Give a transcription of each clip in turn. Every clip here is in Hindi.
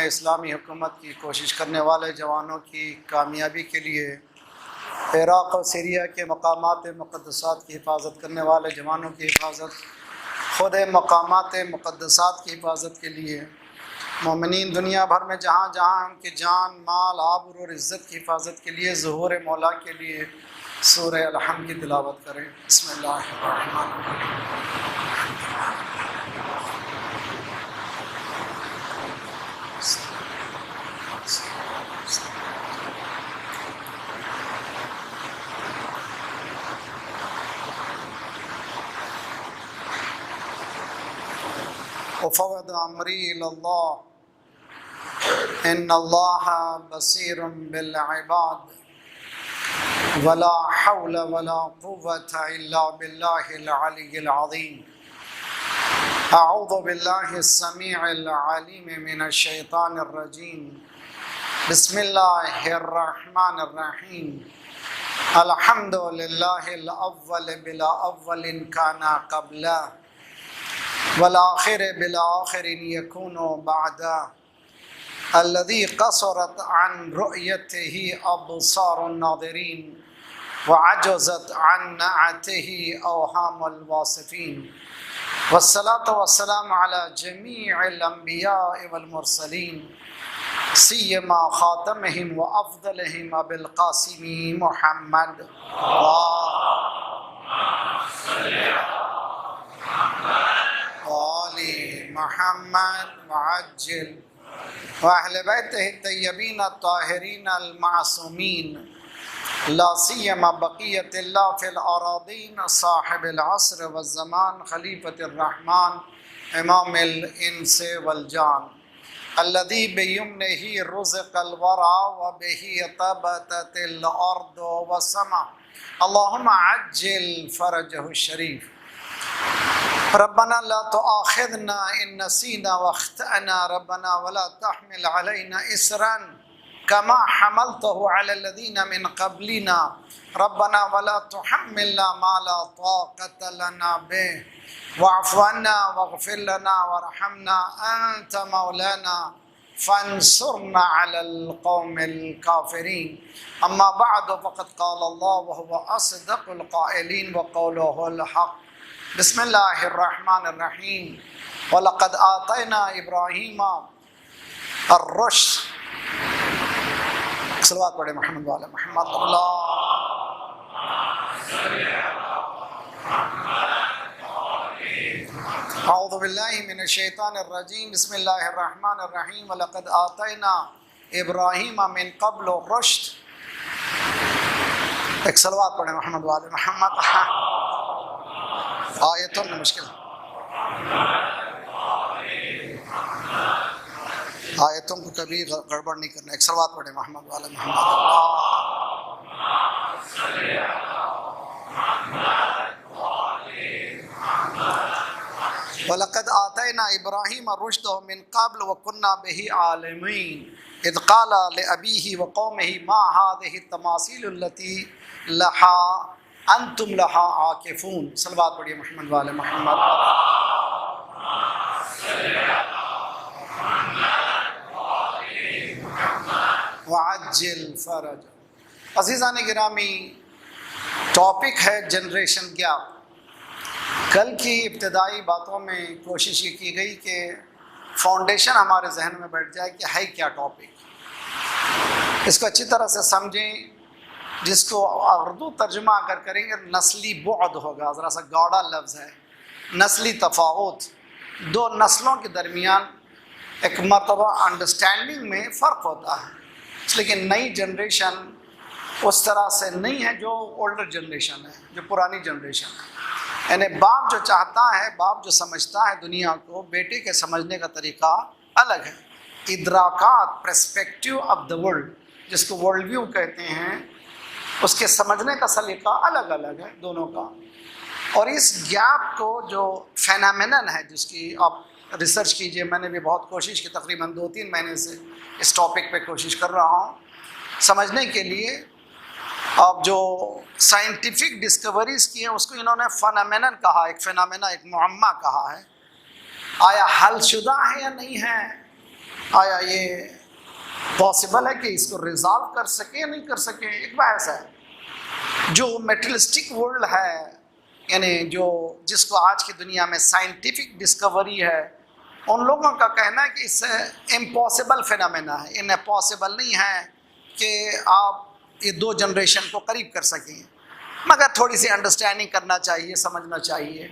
इस्लामी हुकूमत की कोशिश करने वाले जवानों की कामयाबी के लिए, इराक़ और सीरिया के मकामात मुक़द्दसात की हिफाजत करने वाले जवानों की हिफाजत, ख़ुद मकामात मुक़द्दसात की हिफाजत के लिए, मोमिनीन दुनिया भर में जहाँ जहाँ उनकी जान, माल, आबरू और इज़्ज़त की हिफाजत के लिए ज़ुहूर मौला के लिए सूरह अल-हम्द की तिलावत करें। बिस्मिल्लाहिर्रहमानिर्रहीम। वफ़व्वद अम्री इलल्लाह इन्नल्लाह बसीरुम बिल इबाद वला हौल वला कुव्वता इल्ला बिल्लाहिल अलिय्यिल अज़ीम। अऊज़ु बिल्लाहिस समीइल अलीम मिनश शैतानिर रजीम। बिस्मिल्लाहिर रहमानिर रहीम। अल्हम्दुलिल्लाहिल अव्वल बिला अव्वलिन काना क़ब्ला वल आखिर बिल आखिरिन यकूनु बअदा अल्लज़ी क़सरत अन रुअयतिही अबसारुन नाज़िरीन व अजज़त अन नअतिही अवहामुल वासिफ़ीन। वस्सलातु वस्सलामु अला जमीइल अंबिया'i वल मुरसलीन सिय्यमा ख़ातमिहिम व अफ़ज़लिहिम अबिल क़ासिम मुहम्मद आलि मुहम्मद वअज्जिल व अहले बैतिही तय्यबीन ताहिरीन अल मासूमीन ला सियमा बक़ियतिल्लाह फिल अरादीन साहिबिल अस्र वज़ ज़मान खलीफतिर रहमान इमामिल इंस वल जान अल्लज़ी बियमनिही रुज़िक़ल वरा व बिही तबततिल अर्द व समा अल्लाहुम्मा अज्जिल फ़रजहु शरीफ। रब्बना ला तुआखिज़ना इन नसीना व अख़्तअना रब्बना वला तहमिल अलैना इसरन कमा हमलतहु अलल्लज़ीना मिन क़ब्लिना रब्बना वला तुहम्मिलना मा ला ताक़त लना बिहि वअफ़ु अन्ना वग़फ़िर लना वरहमना अंत मौलाना फंसुरना अलल क़ौमिल काफ़िरीन। अम्मा बअद फ़क़द क़ाल अल्लाह व हुवा अस्दक़ुल क़ाइलीन व क़ौलुहुल हक़। बिस्मिल्लाहिर्रहमानिर्रहीम। वलक़द आतैना इब्राहीमा अर्रुश्द। सलवात पढ़े मोहम्मद वाले मोहम्मद। अऊज़ु बिल्लाहि मिनश शैतानिर रजीम। बिस्मिल्लाहिर्रहमानिर्रहीम। वलक़द आतैना इब्राहीमा मिन क़ब्लु रुश्द। एक सलवात पढ़े मोहम्मद वाले मोहम्मद। आयतों में मुश्किल, आयतों को कभी गड़बड़ नहीं करना। एक सलवात पढ़े मोहम्मद वाले मोहम्मद। वलक़द आतैना इब्राहीम रुश्दहु मिन क़ब्ल व कुन्ना बिही आलिमीन इज़ क़ाल लिअबीही व क़ौमिही मा हाज़िही तमासीलु अल्लती लहा अंतुम लहा आकिफून। सलवात पढ़िए मोहम्मद वाले मोहम्मद। वअज्जिल फ़रज। अज़ीज़ान गिरामी, टॉपिक है जनरेशन गैप। कल की इब्तिदाई बातों में कोशिश ये की गई कि फाउंडेशन हमारे जहन में बैठ जाए कि है क्या टॉपिक, इसको अच्छी तरह से समझें। जिसको उर्दू तर्जुमा अगर करेंगे नस्ली बुअद होगा, ज़रा सा गाढ़ा लफ्ज़ है। नस्ली तफावत, दो नस्लों के दरमियान एक मरतबा अंडरस्टैंडिंग में फ़र्क होता है। लेकिन नई जनरेशन उस तरह से नहीं है जो ओल्डर जनरेशन है, जो पुरानी जनरेशन है। यानी बाप जो चाहता है, बाप जो समझता है दुनिया को, बेटे के समझने का तरीका अलग है। इदराकात, पर्सपेक्टिव ऑफ द वर्ल्ड, जिसको वर्ल्ड व्यू कहते हैं, उसके समझने का सलीका अलग अलग है दोनों का। और इस गैप को जो फेनामिनन है, जिसकी आप रिसर्च कीजिए, मैंने भी बहुत कोशिश की, तकरीबन 2-3 महीने से इस टॉपिक पे कोशिश कर रहा हूँ समझने के लिए। अब जो साइंटिफिक डिस्कवरीज की हैं उसको इन्होंने फेनामिनन कहा, एक फेनामिना, एक मुअम्मा कहा है। आया हलशुदा है या नहीं है, आया ये पॉसिबल है कि इसको रिजॉल्व कर सके या नहीं कर सके, एक बहस है। जो मेटेरियलिस्टिक वर्ल्ड है, यानी जो जिसको आज की दुनिया में साइंटिफिक डिस्कवरी है, उन लोगों का कहना है कि इससे इम्पॉसिबल फिनोमेना है, इन्हें पॉसिबल नहीं है कि आप ये दो जनरेशन को करीब कर सकें, मगर थोड़ी सी अंडरस्टैंडिंग करना चाहिए, समझना चाहिए।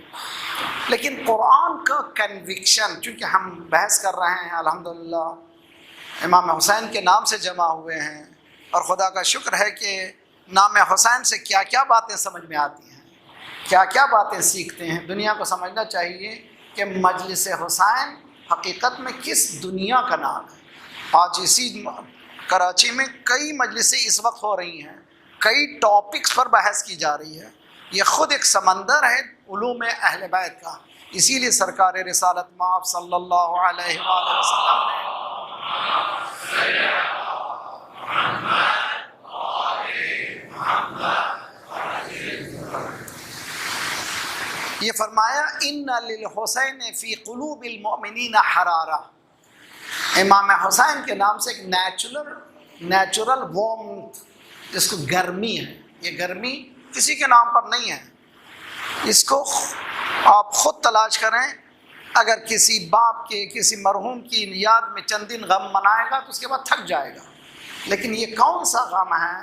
लेकिन कुरान का कन्विक्शन, चूँकि हम बहस कर रहे हैं अल्हम्दुलिल्लाह इमाम हुसैन के नाम से जमा हुए हैं, और ख़ुदा का शुक्र है कि नाम हुसैन से क्या क्या बातें समझ में आती हैं, क्या क्या बातें सीखते हैं। दुनिया को समझना चाहिए कि मजलिस हुसैन हकीकत में किस दुनिया का नाम है। आज इसी कराची में कई मजलिसें इस वक्त हो रही हैं, कई टॉपिक्स पर बहस की जा रही है। ये ख़ुद एक समंदर है उलूम अहले बैत का। इसीलिए सरकार रिसालत माफ़ सल्लल्लाहु अलैहि वसल्लम ने ये फरमाया इन्ना लिल हुसैन फ़ी क़ुलूबिल मुअमिनीन हरारा। इमाम हुसैन के नाम से एक नेचुरल वार्मथ, जिसको गर्मी है, ये गर्मी किसी के नाम पर नहीं है। इसको आप ख़ुद तलाश करें। अगर किसी बाप के, किसी मरहूम की याद में चंद दिन गम मनाएगा तो उसके बाद थक जाएगा, लेकिन ये कौन सा गम है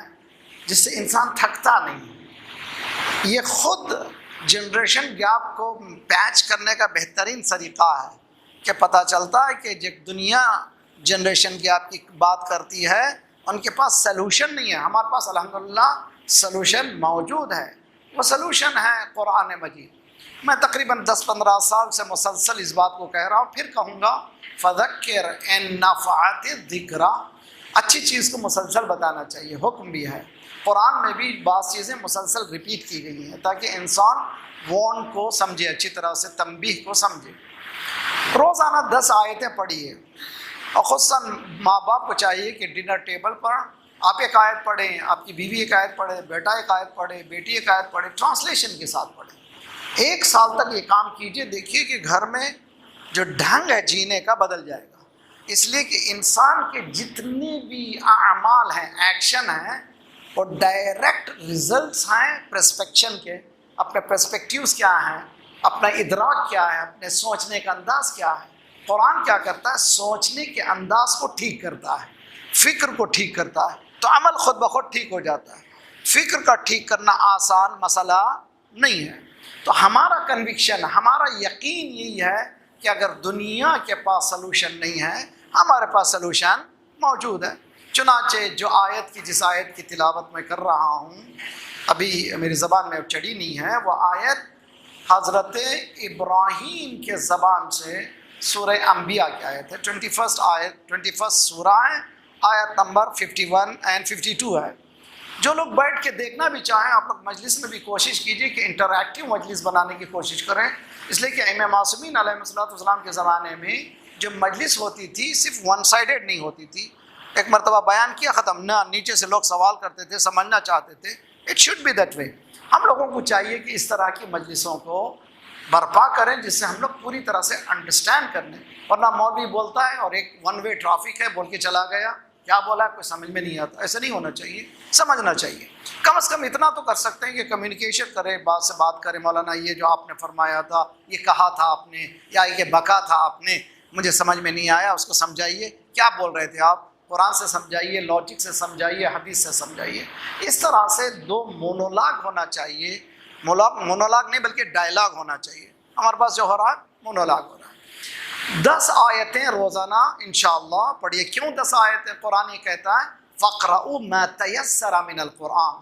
जिससे इंसान थकता नहीं। ये ख़ुद जनरेशन गैप को पैच करने का बेहतरीन तरीक़ा है कि पता चलता है कि जब दुनिया जनरेशन गैप की बात करती है उनके पास सलूशन नहीं है। हमारे पास अल्हम्दुलिल्लाह सलूशन मौजूद है। वो सलूशन है कुरान मजीद। मैं तकरीबन 10-15 साल से मुसलसल इस बात को कह रहा हूँ, फिर कहूँगा फ़ज़क्किर इन नफ़अत ज़िक्रा। अच्छी चीज़ को मुसलसल बताना चाहिए, हुक्म भी है। कुरान में भी बाज़ चीज़ें मुसलसल रिपीट की गई हैं ताकि इंसान वार्न को समझे, अच्छी तरह से तंबीह को समझे। रोज़ाना 10 आयतें पढ़िए, और ख़ुसूसन माँ बाप को चाहिए कि डिनर टेबल पर आप एक आयत पढ़ें, आपकी बीवी एक आयत पढ़े, बेटा एक आयत पढ़े, बेटी एक आयत पढ़े, ट्रांसलेशन के साथ पढ़ें। 1 साल तक ये काम कीजिए, देखिए कि घर में जो ढंग है जीने का बदल जाएगा। इसलिए कि इंसान के जितने भी अमाल हैं, एक्शन हैं, वो डायरेक्ट रिजल्ट्स हैं पर्सपेक्शन के। अपने पर्सपेक्टिव्स क्या हैं, अपना इदराक क्या है, अपने सोचने का अंदाज़ क्या है। कुरान क्या करता है, सोचने के अंदाज को ठीक करता है, फ़िक्र को ठीक करता है, तो अमल खुद ब खुद ठीक हो जाता है। फ़िक्र का ठीक करना आसान मसला नहीं है। तो हमारा कन्विक्शन, हमारा यकीन यही है कि अगर दुनिया के पास सलूशन नहीं है, हमारे पास सलूशन मौजूद है। चुनाचे जो आयत की, जिस आयत की तिलावत मैं कर रहा हूँ, अभी मेरी ज़बान में चढ़ी नहीं है, वह आयत हज़रत इब्राहीम के ज़बान से सूरह अंबिया की आयत है। 21 सूरा है, आयत नंबर 51 और 52 है। जो लोग बैठ के देखना भी चाहें, आप लोग मजलिस में भी कोशिश कीजिए कि इंटरैक्टिव मजलिस बनाने की कोशिश करें। इसलिए कि इमाम मासूमीन अलैहिस्सलाम के ज़माने में जो मजलिस होती थी सिर्फ वन साइडेड नहीं होती थी। एक मरतबा बयान किया, ख़त्म ना, नीचे से लोग सवाल करते थे, समझना चाहते थे। It should be that way. हम लोगों को चाहिए कि इस तरह की मजलिसों को बर्पा करें जिससे हम लोग पूरी तरह से अंडरस्टैंड कर लें। वरना मौलवी बोलता है और एक वन वे ट्रैफिक है, बोल के चला गया, क्या बोला कोई समझ में नहीं आता। ऐसा नहीं होना चाहिए, समझना चाहिए। कम से कम इतना तो कर सकते हैं कि कम्युनिकेशन करें, बात से बात करें। मौलाना ये जो आपने फरमाया था, ये कहा था आपने, या ये बका था आपने, मुझे समझ में नहीं आया, उसको समझाइए, क्या बोल रहे थे आप, कुरान से समझाइए, लॉजिक से समझाइए, हदीस से समझाइए। इस तरह से 2 मोनोलॉग होना चाहिए। मोनोलॉग नहीं बल्कि डायलॉग होना चाहिए। हमारे पास जो हो रहा है मोनोलॉग हो रहा है। 10 आयतें रोज़ाना इंशाअल्लाह पढ़िए। क्यों 10 आयतें? कुरान ये कहता है फ़क़रऊ मा तयस्सर मिनल कुरान,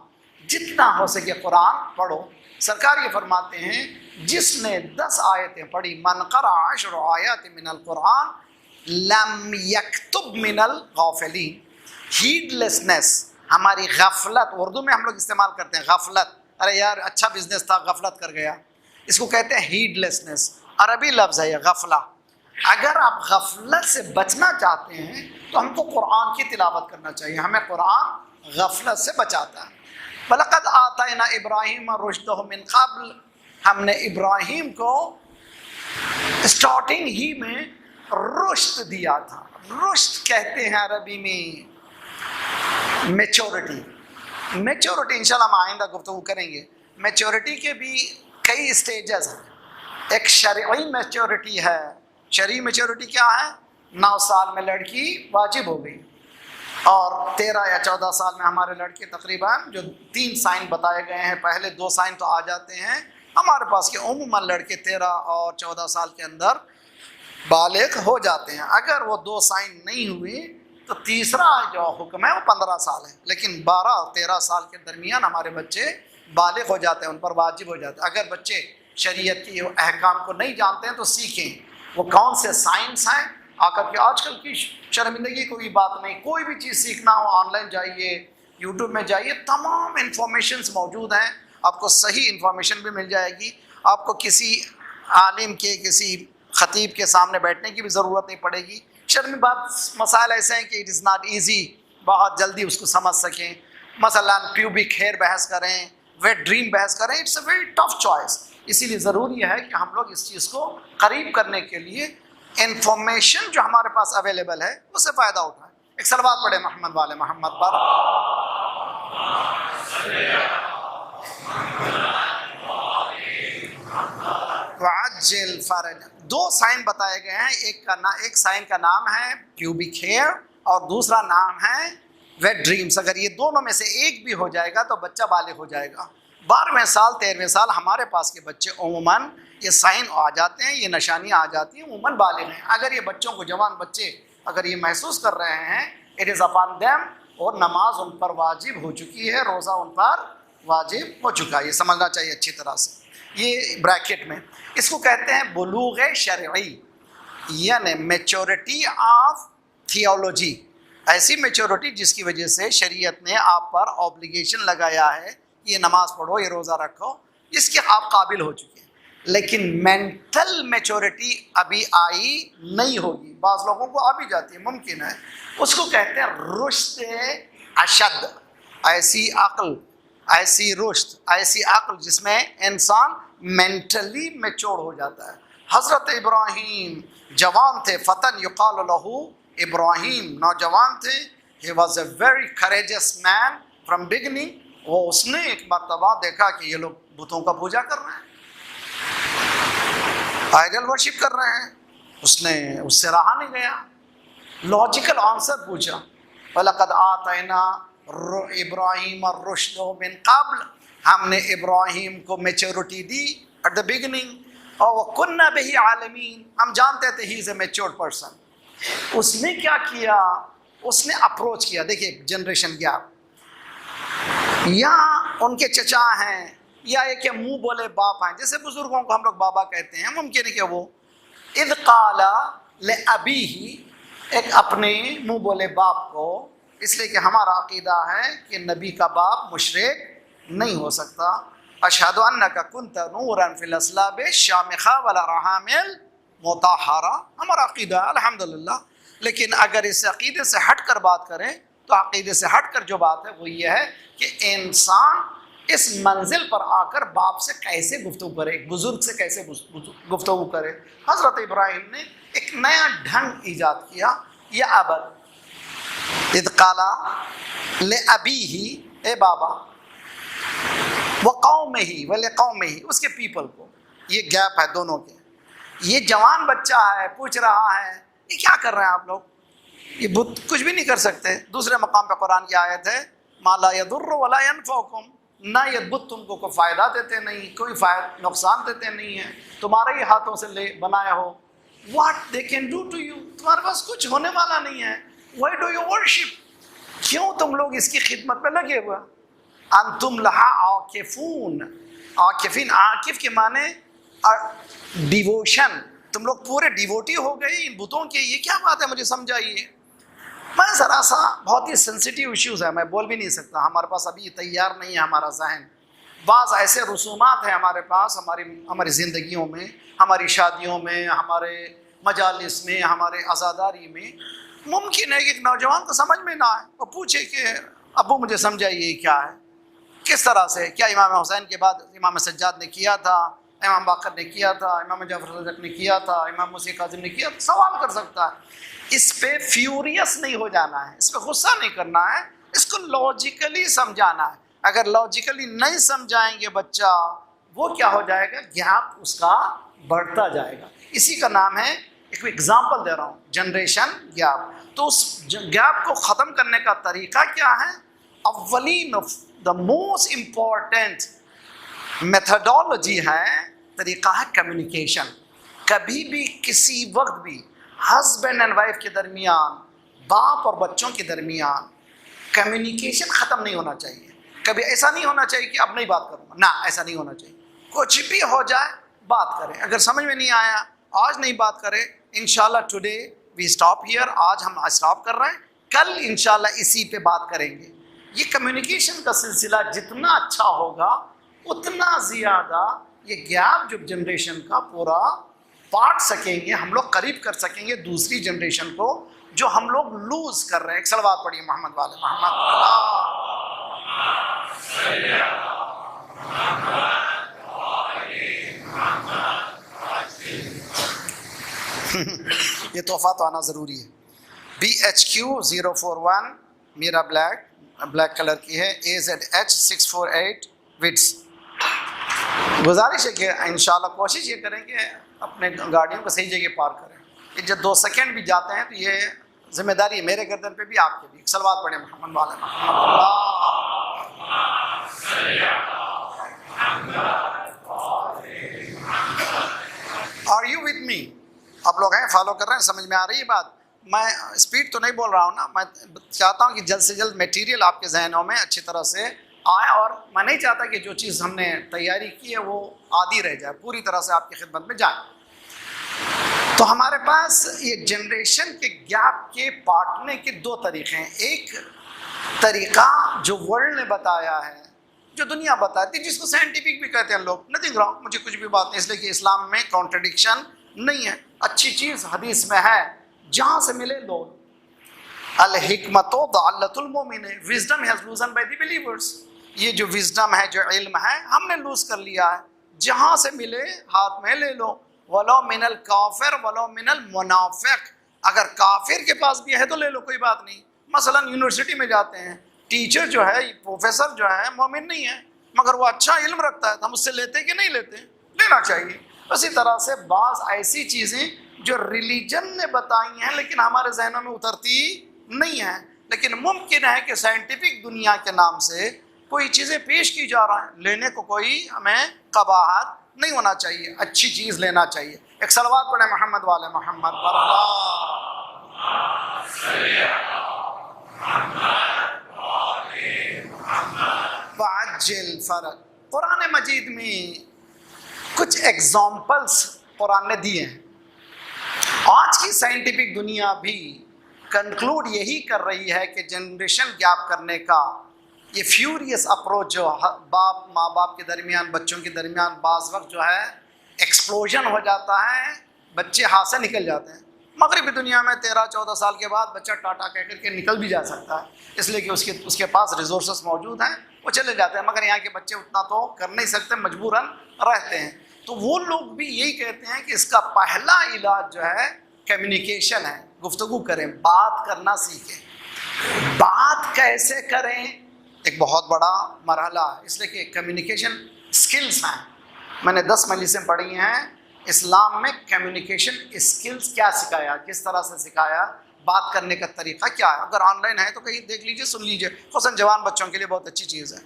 जितना हो सके कुरान पढ़ो। सरकार ये फरमाते हैं जिसने 10 आयतें पढ़ी, मन क़रा 10 आयत मिनल कुरान लम यक्तुब मिनल गाफिलीन। हीडलेसनेस, हमारी गफलत, उर्दू में हम लोग इस्तेमाल करते हैं गफलत। अरे यार अच्छा बिजनेस था, गफलत कर गया, इसको कहते हैं हीडलेसनेस। अरबी लफ्ज़ है ये गफला। अगर आप गफलत से बचना चाहते हैं तो हमको कुरान की तिलावत करना चाहिए। हमें कुरान गफलत से बचाता है। वलक़द आतैना इब्राहीम रुश्दहु मिन क़ब्ल, हमने इब्राहीम को स्टार्टिंग ही में रुश्द दिया था। रुश्द कहते हैं अरबी में मैच्योरिटी। मैच्योरिटी इंशाल्लाह हम आइंदा गुफ्तगू करेंगे। मैच्योरिटी के भी कई स्टेजेस हैं। एक शरई मैच्योरिटी है। शरई मैच्योरिटी क्या है? 9 साल में लड़की वाजिब हो गई और 13 या 14 साल में हमारे लड़के तकरीबन जो 3 साइन बताए गए हैं, पहले 2 साइन तो आ जाते हैं हमारे पास के उम्मन लड़के 13 और 14 साल के अंदर बालिग हो जाते हैं। अगर वो 2 साइन नहीं हुए तो तीसरा जो हुक्म है वो 15 साल है, लेकिन 12 और 13 साल के दरमियान हमारे बच्चे बालिग हो जाते हैं, उन पर वाजिब हो जाते हैं। अगर बच्चे शरीयत की अहकाम को नहीं जानते हैं तो सीखें वो कौन से साइंस हैं। आकर के आजकल की शर्मिंदगी कोई बात नहीं, कोई भी चीज़ सीखना हो ऑनलाइन जाइए, यूट्यूब में जाइए, तमाम इंफॉर्मेशंस मौजूद हैं, आपको सही इंफॉर्मेशन भी मिल जाएगी। आपको किसी आलिम के, किसी ख़तीब के सामने बैठने की भी ज़रूरत नहीं पड़ेगी। शर्मी बात मसाइल ऐसे हैं कि इट इज़ नॉट ईजी बहुत जल्दी उसको समझ सकें। मसलन प्यूबिक हेयर बहस करें, वेट ड्रीम बहस करें, it's a very tough choice. इसीलिए ज़रूरी है कि हम लोग इस चीज़ को करीब करने के लिए इंफॉर्मेशन जो हमारे पास अवेलेबल है उससे फ़ायदा उठाएं। एक सलवात पढ़े मोहम्मद वाले मोहम्मद पर। वाजिल फरज। 2 साइन बताए गए हैं, एक साइन का नाम है प्यूबिक हेयर और दूसरा नाम है वेट ड्रीम्स। अगर ये दोनों में से एक भी हो जाएगा तो बच्चा बालिग हो जाएगा। 12वें साल 13वें साल हमारे पास के बच्चे उम्मन ये साइन आ जाते हैं, ये निशानियाँ आ जाती हैं, उम्मन बालिग हैं। अगर ये बच्चों को, जवान बच्चे अगर ये महसूस कर रहे हैं, इट इज़ अपॉन देम, और नमाज उन पर वाजिब हो चुकी है, रोज़ा उन पर वाजिब हो चुका है। ये समझना चाहिए अच्छी तरह से। ये ब्रैकेट में इसको कहते हैं बुलूग शरई, यानी मैच्योरिटी ऑफ थियोलॉजी। ऐसी मैच्योरिटी जिसकी वजह से शरीयत ने आप पर ऑब्लिगेशन लगाया है, ये नमाज पढ़ो, ये रोज़ा रखो, इसके आप काबिल हो चुके हैं। लेकिन मेंटल मैच्योरिटी अभी आई नहीं होगी, बाज़ लोगों को आ भी जाती है, मुमकिन है। उसको कहते हैं रुश्द अशद। ऐसी अक्ल, ऐसी रुश्द, ऐसी अक्ल जिसमें इंसान मेंटली मैच्योर हो जाता है। हज़रत इब्राहीम जवान थे, फ़तन युक़ाल लहू इब्राहीम, नौजवान थे। He was a very courageous man from beginning. वो उसने एक मरतबा देखा कि ये लोग बुतों का पूजा कर रहे हैं, आइडल वर्शिप कर रहे हैं। उसने उससे रहा नहीं गया, लॉजिकल आंसर पूछा, वलक़द आतैना इब्राहीम रुश्द मिन क़ब्ल, हमने इब्राहीम को maturity the at the beginning और कुन्ना बिही आलिमीन, हम जानते थे he is a matured person. उसने क्या किया? उसने अप्रोच किया। देखिए जनरेशन गैप, या उनके चचा हैं या एक मुंह बोले बाप हैं, जैसे बुजुर्गों को हम लोग बाबा कहते हैं, मुमकिन है कि वो इद काला ले अबी ही, एक अपने मुंह बोले बाप को, इसलिए कि हमारा अकीदा है कि नबी का बाप मुशरिक नहीं हो सकता। अशहदु अन्नका कुन्त नूरन फिल अस्लाब शामिखा वला रहामिल मुताहरा, हमारा अकीदा है अल्हम्दुलिल्लाह। लेकिन अगर इस अकीदे से हट कर बात करें तो अकीदे से हट कर जो बात है वो ये है कि इंसान इस मंजिल पर आकर बाप से कैसे गुफ्तगू करे, एक बुजुर्ग से कैसे गुफ्तगू करे। हज़रत इब्राहीम ने एक नया ढंग ईजाद किया, या अबद इद काला ले अबी ही, ए बाबा, व कौम ही वले कौम ही, उसके पीपल को। ये गैप है दोनों के। ये जवान बच्चा है, पूछ रहा है ये क्या कर रहे हैं आप लोग, ये बुत कुछ भी नहीं कर सकते। दूसरे मकाम पे कुरान की आयत है, मा ला यदुर्रु वला यनफउकुम, ना ये बुत तुमको कोई फ़ायदा देते नहीं, कोई नुकसान देते नहीं है, तुम्हारे ही हाथों से ले बनाया हो। What they can do to you, तुम्हारे पास कुछ होने वाला नहीं है। व्हाई डू यू वर्शिप, क्यों तुम लोग इसकी खिदमत पे लगे हुए। अंतुम लहा आकिफून, आकिफीन, आकिफ के माने डिवोशन, तुम लोग पूरे डिवोटी हो गए इन बुतों के। ये क्या बात है, मुझे समझाइए। मैं ज़रा सा, बहुत ही सेंसिटिव इश्यूज़ है, मैं बोल भी नहीं सकता, हमारे पास अभी तैयार नहीं है हमारा जहन। बाज़ ऐसे रसूमात हैं हमारे पास, हमारी ज़िंदगियों में, हमारी शादियों में, हमारे मजालिस में, हमारे अज़ादारी में। मुमकिन है कि एक नौजवान को समझ में ना आए, वो पूछे कि अब्बू मुझे समझाइए क्या है, किस तरह से, क्या इमाम हुसैन के बाद इमाम सज्जाद ने किया था, इमाम बाकर ने किया था, इमाम जाफर सदिक ने किया था, इमाम मूसा काज़िम ने किया, सवाल कर सकता है। इस पे फ्यूरियस नहीं हो जाना है, इस पे गुस्सा नहीं करना है, इसको लॉजिकली समझाना है। अगर लॉजिकली नहीं समझाएंगे बच्चा, वो क्या हो जाएगा, गैप उसका बढ़ता जाएगा। इसी का नाम है, एक एग्जांपल दे रहा हूँ, जनरेशन गैप। तो उस गैप को ख़त्म करने का तरीका क्या है? अव्वलीन द मोस्ट इम्पॉर्टेंट मेथडोलॉजी है, तरीका है कम्युनिकेशन। कभी भी किसी वक्त भी हस्बैंड एंड वाइफ के दरमियान, बाप और बच्चों के दरमियान कम्युनिकेशन ख़त्म नहीं होना चाहिए। कभी ऐसा नहीं होना चाहिए कि अब नहीं बात करूँगा, ना, ऐसा नहीं होना चाहिए। कुछ भी हो जाए बात करें, अगर समझ में नहीं आया आज नहीं बात करें, इंशाल्लाह टुडे वी स्टॉप हियर, आज हम स्टॉप कर रहे हैं, कल इंशाल्लाह इसी पे बात करेंगे। ये कम्युनिकेशन का सिलसिला जितना अच्छा होगा उतना ज़्यादा ये गैप जो जनरेशन का पूरा पाट सकेंगे, हम लोग करीब कर सकेंगे दूसरी जनरेशन को, जो हम लोग लूज कर रहे हैं। एक सलवात पढ़िए मोहम्मद वाले मोहम्मद। ये तोहफा तो आना ज़रूरी है। BHQ041 मेरा ब्लैक कलर की है, AZH648 विड्स। गुजारिश है कि इंशाल्लाह कोशिश ये करें कि अपने गाड़ियों को सही जगह पार्क करें। ये जब 2 सेकंड भी जाते हैं तो ये जिम्मेदारी है मेरे गर्दन पे भी, आपके भी। सलवात पढ़े मोहम्मद वाले Muhammad. Are you with me? आप लोग हैं, फॉलो कर रहे हैं, समझ में आ रही है बात? मैं स्पीड तो नहीं बोल रहा हूँ ना, मैं चाहता हूँ कि जल्द से जल्द मटेरियल आपके जहनों में अच्छी तरह से आए, और मैं नहीं चाहता कि जो चीज़ हमने तैयारी की है वो आधी रह जाए, पूरी तरह से आपकी खिदमत में जाए। तो हमारे पास ये जनरेशन के गैप के पाटने के 2 तरीक़े हैं। एक तरीक़ा जो वर्ल्ड ने बताया है, जो दुनिया बताती है, जिसको साइंटिफिक भी कहते हैं लोग, नथिंग रॉन्ग, मुझे कुछ भी बात नहीं, इसलिए कि इस्लाम में कॉन्ट्रडिक्शन नहीं है। अच्छी चीज़ हदीस में है, जहाँ से मिले लो। अल हिकमतो दअल्लतुल मोमिन, wisdom has लूजन by the believers. ये जो विजडम है, जो इल्म है, हमने लूज कर लिया है, जहाँ से मिले हाथ में ले लो। वलो मिनल काफिर वलो मिनल मुनाफिक, अगर काफिर के पास भी है तो ले लो, कोई बात नहीं। मसलन यूनिवर्सिटी में जाते हैं, टीचर जो है, प्रोफेसर जो है मोमिन नहीं है, मगर वो अच्छा इल्म रखता है, तो हम उससे लेते कि नहीं लेते? लेना चाहिए। उसी तरह से बाज़ ऐसी चीज़ें जो रिलीजन ने बताई हैं लेकिन हमारे जहनों में उतरती नहीं है, लेकिन मुमकिन है कि साइंटिफिक दुनिया के नाम से कोई चीज़ें पेश की जा रहा है, लेने को कोई हमें कबाहत नहीं होना चाहिए, अच्छी चीज़ लेना चाहिए। एक सलवात पढ़े मोहम्मद वाले मोहम्मद पर। कुरान मजीद में कुछ एग्जाम्पल्स कुरान ने दिए हैं। आज की साइंटिफिक दुनिया भी कंक्लूड यही कर रही है कि जनरेशन गैप करने का ये फ्यूरियस अप्रोच जो बाप माँ बाप के दरमियान, बच्चों के दरमियान बाज़ वक्त जो है एक्सप्लोजन हो जाता है, बच्चे हाथ से निकल जाते हैं। मगरिबी दुनिया में 13-14 साल के बाद बच्चा टाटा कह करके निकल भी जा सकता है, इसलिए कि उसके पास रिसोर्सेस मौजूद हैं, वो चले जाते हैं। मगर यहाँ के बच्चे उतना तो कर नहीं सकते, मजबूरन रहते हैं। तो वो लोग भी यही कहते हैं कि इसका पहला इलाज जो है कम्युनिकेशन है। गुफ्तगू करें, बात करना सीखें। बात कैसे करें एक बहुत बड़ा मरहला है, इसलिए कि कम्युनिकेशन स्किल्स हैं। मैंने 10 मजलिसें पढ़ी हैं, इस्लाम में कम्युनिकेशन स्किल्स क्या सिखाया, किस तरह से सिखाया, बात करने का तरीका क्या है। अगर ऑनलाइन है तो कहीं देख लीजिए, सुन लीजिए, खुसूसन जवान बच्चों के लिए बहुत अच्छी चीज़ है।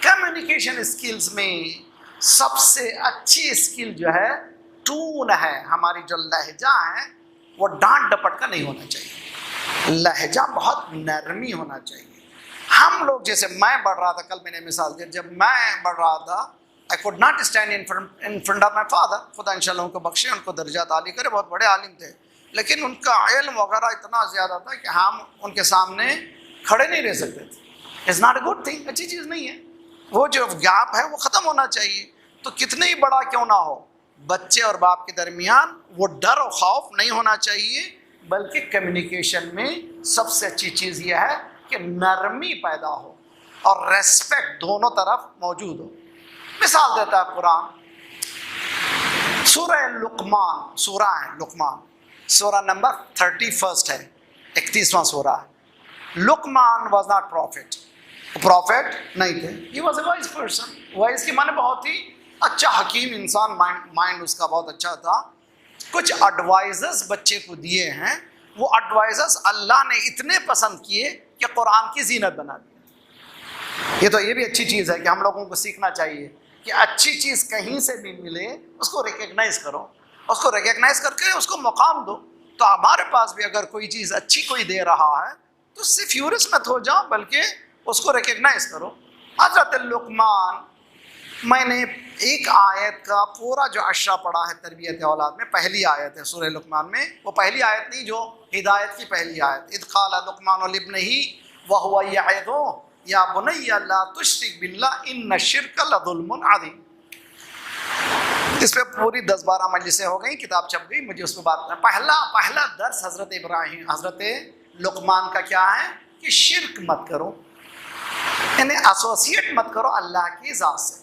कम्युनिकेशन स्किल्स में सबसे अच्छी स्किल जो है टून है। हमारी जो लहजा है वो डांट डपट का नहीं होना चाहिए, लहजा बहुत नरमी होना चाहिए। हम लोग जैसे मैं बढ़ रहा था, कल मैंने मिसाल दी, जब मैं बढ़ रहा था I could not stand in front of my father, खुदा इंशाल्लाह उनको बख्शे, उनको दर्जा ताली करे, बहुत बड़े आलिम थे, लेकिन उनका इल्म वगैरह इतना ज़्यादा था कि हम उनके सामने खड़े नहीं रह सकते थे। It's not a good thing, अच्छी चीज़ नहीं है। वो जो गैप है वो ख़त्म होना चाहिए। तो कितने ही बड़ा क्यों ना हो, बच्चे और बाप के दरमियान वो डर और खौफ नहीं होना चाहिए, बल्कि कम्युनिकेशन में सबसे अच्छी चीज़ यह है कि नरमी पैदा हो और रेस्पेक्ट दोनों तरफ मौजूद हो। मिसाल देता है कुरान, सूरह लुकमान, सूरा है लुकमान, सूरा नंबर 31 है, 31वां सूरा है। लुकमान वॉज नॉट प्रॉफिट नहीं थे, he was a wise person. Wise की माने बहुत ही अच्छा हकीम इंसान, माइंड उसका बहुत अच्छा था। कुछ एडवाइजर्स बच्चे को दिए हैं, वो एडवाइजर्स अल्लाह ने इतने पसंद किए कि कुरान की जीनत बना दी। ये भी अच्छी चीज़ है कि हम लोगों को सीखना चाहिए कि अच्छी चीज़ कहीं से भी मिले उसको रिकग्नाइज करो, उसको रिकग्नाइज करके उसको मुकाम दो। तो हमारे पास भी अगर कोई चीज़ अच्छी कोई दे रहा है तो उससे फ्यूरियस मत हो जाओ, बल्कि उसको रिकग्नाइज करो। हज़रत लुकमान, मैंने एक आयत का पूरा जो अशरा पढ़ा है तरबियत औलाद में, पहली आयत है सूरह लुकमान में। वो पहली आयत नहीं जो हिदायत की पहली आयत, इज़ क़ाल लुकमान लिब्निही व हुवा यइज़ुहु या बुनय्या ला तुश्रिक बिल्लाह इन्न शिर्क लज़ुल्मुन अज़ीम। इस पे पूरी 10-12 मजलिसें हो गई, किताब छप गई, मुझे उस पर बात करना। पहला दर्स हज़रत इब्राहिम, हज़रत लुकमान का क्या है कि शिर्क मत करो, यानी एसोसिएट मत करो अल्लाह की ज़ात से।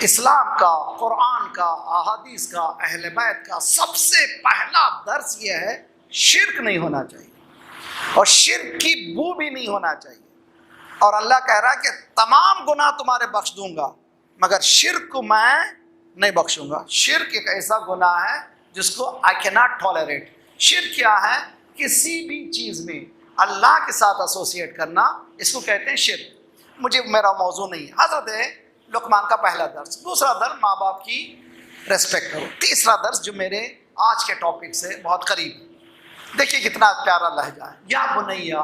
इस्लाम का, कुरान का, अहादीस का, अहले बैत का सबसे पहला दर्स ये है शिर्क नहीं होना चाहिए और शिर्क की बू भी नहीं होना चाहिए। और अल्लाह कह रहा है कि तमाम गुनाह तुम्हारे बख्श दूंगा मगर शिर्क को मैं नहीं बख्शूंगा। शिर्क एक ऐसा गुनाह है जिसको आई कैन नॉट टॉलरेट। शिर्क क्या है? किसी भी चीज़ में अल्लाह के साथ एसोसिएट करना, इसको कहते हैं शिर्क। मुझे मेरा मौजू नहीं है। हज़रत लुकमान का पहला दर्स। दूसरा दर्स, माँ बाप की रेस्पेक्ट करो। तीसरा दर्स जो मेरे आज के टॉपिक से बहुत करीब है, देखिए कितना प्यारा लहजा है। या बुनैया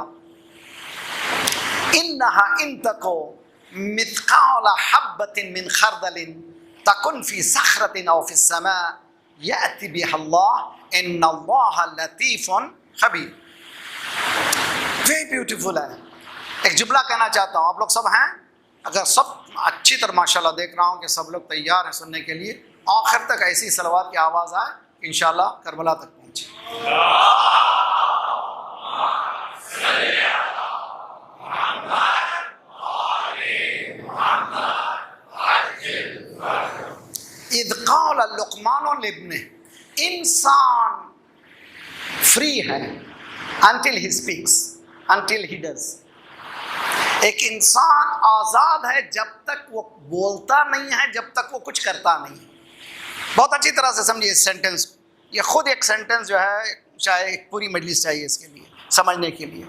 इन्नहा इन तको मिथक़ाल हब्बतिन मिन खरदलिन तकुन फी सखरतिन औ फी समा याति बिहल्लाह इन्नल्लाह लतीफुन खबीर। वेरी ब्यूटीफुल है। एक जुमला कहना चाहता हूँ, आप लोग सब हैं? अगर सब अच्छी तरह माशाल्लाह देख रहा हूँ कि सब लोग तैयार हैं सुनने के लिए, आखिर तक ऐसी सलवात की आवाज़ आए कि इंशाल्लाह करबला तक पहुँचे। इज़ क़ाल लुक़मान लिब्निही, इंसान फ्री है until he speaks, until he does। एक इंसान आज़ाद है जब तक वो बोलता नहीं है, जब तक वो कुछ करता नहीं है। बहुत अच्छी तरह से समझिए इस सेंटेंस को। ये खुद एक सेंटेंस जो है चाहे एक पूरी मजलिस चाहिए इसके लिए समझने के लिए।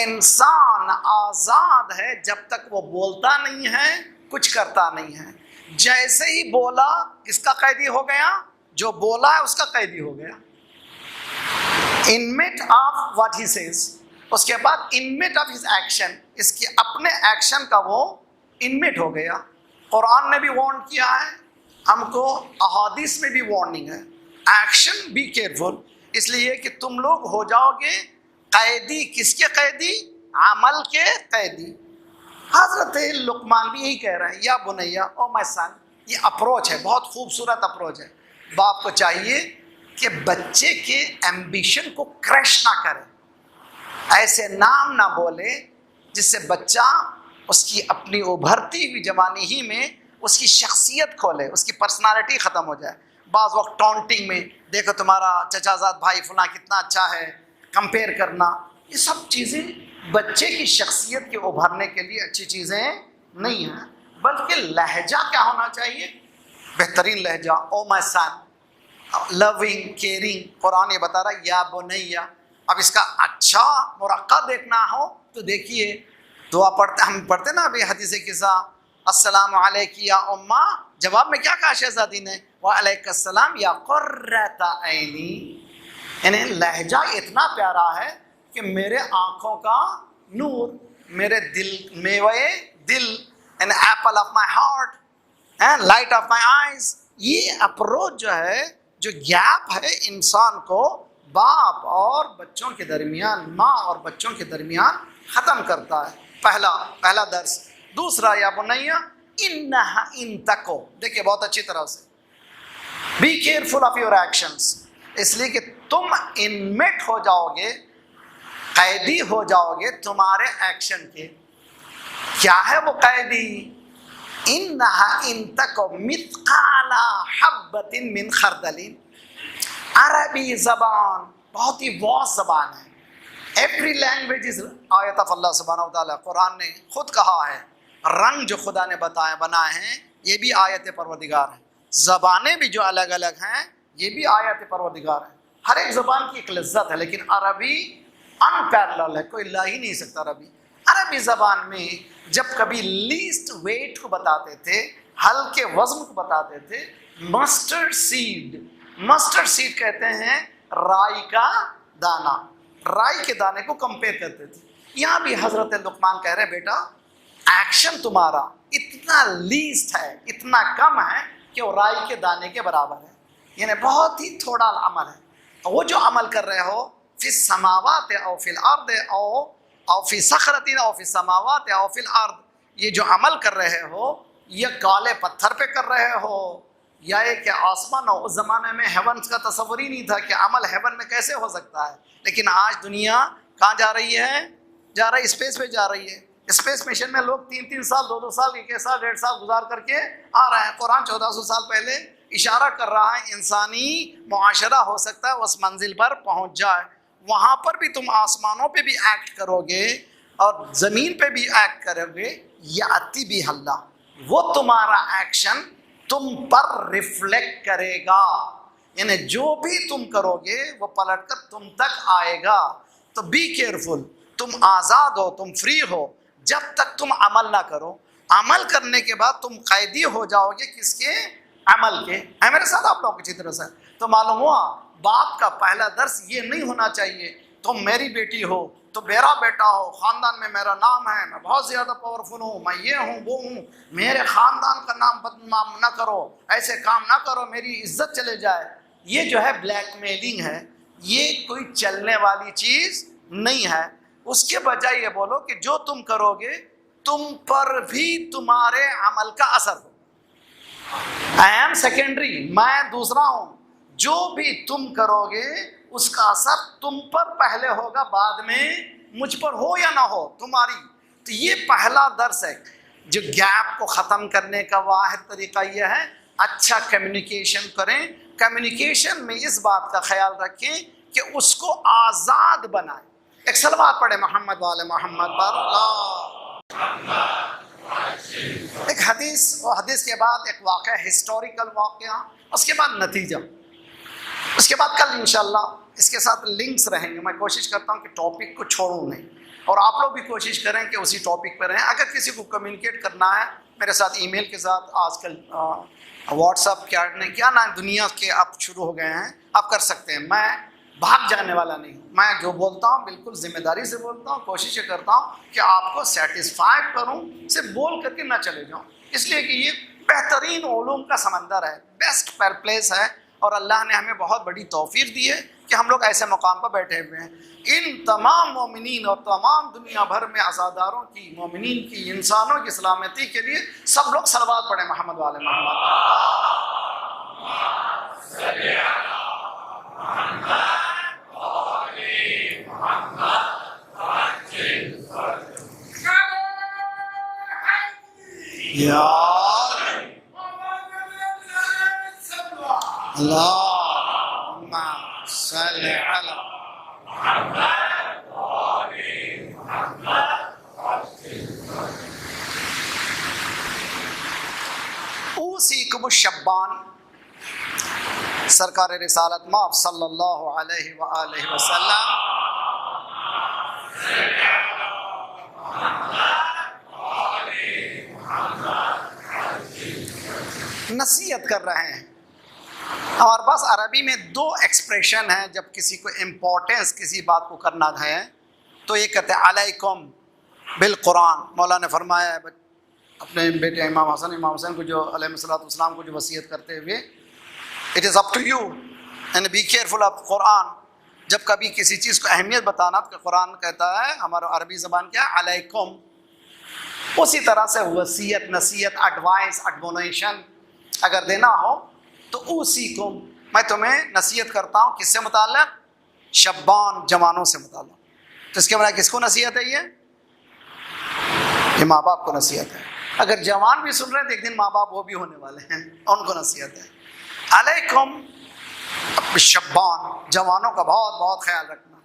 इंसान आज़ाद है जब तक वो बोलता नहीं है, कुछ करता नहीं है। जैसे ही बोला इसका कैदी हो गया, जो बोला है उसका कैदी हो गया। Inmate of what he says, उसके बाद इनमेट ऑफ हिज एक्शन, इसके अपने एक्शन का वो इनमेट हो गया। कुरान ने भी वार्न किया है हमको, अहादीस में भी वार्निंग है, एक्शन बी केयरफुल, इसलिए कि तुम लोग हो जाओगे कैदी। किसके कैदी? अमल के कैदी। हजरत लुकमान भी यही कह रहे हैं, या बुनैया, ओ माय सन। ये अप्रोच है, बहुत खूबसूरत अप्रोच है। बाप को चाहिए कि बच्चे के एम्बिशन को क्रैश ना करे, ऐसे नाम ना बोले जिससे बच्चा उसकी अपनी उभरती हुई जवानी ही में उसकी शख्सियत खोले, उसकी पर्सनालिटी ख़त्म हो जाए। बाज़ वक्त टॉन्टिंग में, देखो तुम्हारा चचाजाद भाई फला कितना अच्छा है, कंपेयर करना, ये सब चीज़ें बच्चे की शख्सियत के उभरने के लिए अच्छी चीज़ें नहीं हैं। बल्कि लहजा क्या होना चाहिए? बेहतरीन लहजा, oh my son, loving, caring. Quran ये बता रहा है या बुनैया। अब इसका अच्छा मुरक्का देखना हो तो देखिए दुआ पढ़ते, हम पढ़ते ना अभी हदीस किस्सा, अस्सलामु अलैकी या उम्मा, जवाब में क्या कहा शहजादी ने? व अलैकुस्सलाम या कुर्रता ऐनी। यानी लहजा इतना प्यारा है कि मेरे आँखों का नूर, मेरे दिल, मेवे दिल, an apple of my heart and light of my eyes. ये अप्रोच जो है, जो गैप है इंसान को बाप और बच्चों के दरमियान, माँ और बच्चों के दरमियान ख़त्म करता है। पहला दर्स। दूसरा, या बुनैया इन्नहा इन तको, देखिए बहुत अच्छी तरह से, B careful of your actions, इसलिए कि तुम इनमेट हो जाओगे, कैदी हो जाओगे तुम्हारे एक्शन के। क्या है वो कैदी? इन्नहा इन तको मित्काला हब्बतिन मिन खरदलिन। अरबी ज़बान बहुत ही वास्ट ज़बान है। एवरी लैंग्वेज इज आयत ऑफ अल्लाह सुब्हानहू व तआला। कुरान ने खुद कहा है, रंग जो खुदा ने बनाए हैं ये भी आयत परवरदिगार है, ज़बानें भी जो अलग अलग हैं ये भी आयत परवरदिगार है। हर एक ज़बान की एक लज्जत है, लेकिन अरबी अनपैरेलल है, कोई ला ही नहीं सकता अरबी। अरबी ज़बान में जब कभी लीस्ट वेट को बताते थे, हल्के वज़न को बताते थे, मस्टर्ड सीड कहते हैं राई का दाना, राई के दाने को कंपेयर करते थे। यहाँ भी हजरत लुकमान कह रहे हैं, बेटा एक्शन तुम्हारा इतना लीस्ट है, इतना कम है कि वो राई के दाने के बराबर है, यानी बहुत ही थोड़ा अमल है। वो जो अमल कर रहे हो फिस समावात औ फिल अर्द औ फी सखरतिन औ फिस समावात औ फिल अर्द, ये जो अमल कर रहे हो ये काले पत्थर पे कर रहे हो या ये कि आसमान हो। उस ज़माने में हेवन्स का तस्वर ही नहीं था कि अमल हेवन में कैसे हो सकता है। लेकिन आज दुनिया कहाँ जा रही है? स्पेस पे जा रही है। स्पेस मिशन में लोग 3-3 साल 2-2 साल 1 साल 1.5 साल गुजार करके आ रहे हैं। कुरान 1400 साल पहले इशारा कर रहा है इंसानी मुआशरा हो सकता है उस मंजिल पर पहुंच जाए। वहाँ पर भी तुम आसमानों पे भी एक्ट करोगे और ज़मीन पे भी एक्ट करोगे, याती भी हल्ला, वो तुम्हारा एक्शन तुम पर रिफ्लेक्ट करेगा, यानी जो भी तुम करोगे वो पलटकर तुम तक आएगा। तो बी केयरफुल, तुम आज़ाद हो, तुम फ्री हो, जब तक तुम अमल ना करो। अमल करने के बाद तुम कैदी हो जाओगे किसके? अमल के। है मेरे साथ आप लोग अच्छी तरह से? तो मालूम हुआ बाप का पहला दर्स ये नहीं होना चाहिए तुम मेरी बेटी हो, तो मेरा बेटा हो, ख़ानदान में मेरा नाम है, मैं बहुत ज़्यादा पावरफुल हूँ, मैं ये हूँ वो हूँ, मेरे ख़ानदान का नाम बदनाम ना करो, ऐसे काम ना करो, मेरी इज्जत चले जाए। ये जो है ब्लैकमेलिंग है, ये कोई चलने वाली चीज़ नहीं है। उसके बजाय ये बोलो कि जो तुम करोगे तुम पर भी तुम्हारे अमल का असर हो। आई एम सेकेंडरी, मैं दूसरा हूँ। जो भी तुम करोगे उसका असर तुम पर पहले होगा, बाद में मुझ पर हो या ना हो तुम्हारी। तो ये पहला दर्स है। जो गैप को ख़त्म करने का वाहिद तरीका यह है, अच्छा कम्युनिकेशन करें। कम्युनिकेशन में इस बात का ख्याल रखें कि उसको आज़ाद बनाएं। एक सलवात पढ़े मोहम्मद वाले मोहम्मद पर। एक हदीस और हदीस के बाद एक वाक़या, हिस्टोरिकल वाक़या, उसके बाद नतीजा, उसके बाद कल इंशाल्लाह इसके साथ लिंक्स रहेंगे। मैं कोशिश करता हूँ कि टॉपिक को छोड़ूं नहीं, और आप लोग भी कोशिश करें कि उसी टॉपिक पर रहें। अगर किसी को कम्युनिकेट करना है मेरे साथ ईमेल के साथ, आजकल व्हाट्सअप क्या ना दुनिया के अब शुरू हो गए हैं, आप कर सकते हैं। मैं भाग जाने वाला नहीं हूँ, मैं जो बोलता हूँ बिल्कुल जिम्मेदारी से बोलता हूँ। कोशिश करता हूँ कि आपको सेटिस्फाइड करूँ, सिर्फ बोल करके ना चले जाऊँ, इसलिए कि ये बेहतरीन उलूम का समंदर है, बेस्ट प्लेस है, और अल्लाह ने हमें बहुत बड़ी तौफीक दी है कि हम लोग ऐसे मकाम पर बैठे हुए हैं। इन तमाम मोमिनीन और तमाम दुनिया भर में अज़ादारों की, मोमिनीन की, इंसानों की सलामती के लिए सब लोग सलवात पढ़े मोहम्मद वाले मोहम्मद। अल्लाहुम्मा सल्ली अला उसीकुम शब्बान। सरकार रिसालत माफ सल्लल्लाहु अलैहि व आलिहि वसल्लम नसीहत कर रहे हैं। हमारे पास अरबी में 2 एक्सप्रेशन हैं जब किसी को इम्पोर्टेंस किसी बात को करना है, तो ये कहते हैं अलैकुम बिल कुरान। मौला ने फरमाया है अपने बेटे इमाम हुसैन को जो अलैहिस्सलाम को जो वसीयत करते हुए, it is up to you and be careful of Quran. जब कभी किसी चीज़ को अहमियत बताना तो कुरान कहता है, हमारा अरबी ज़बान क्या है, अलैकुम। उसी तरह से वसीयत, नसीहत, एडवाइस, एडमोनेशन अगर देना हो तो उसीकुम, मैं तुम्हें नसीहत करता हूँ। किससे मुताल्लिक़? शब्बान, जवानों से मुताल्लिक़। तो इसके बजाय किसको नसीहत है? ये माँ बाप को नसीहत है। अगर जवान भी सुन रहे हैं तो एक दिन माँ बाप वो भी होने वाले हैं, उनको नसीहत है। अलैकुम शब्बान, जवानों का बहुत बहुत ख्याल रखना।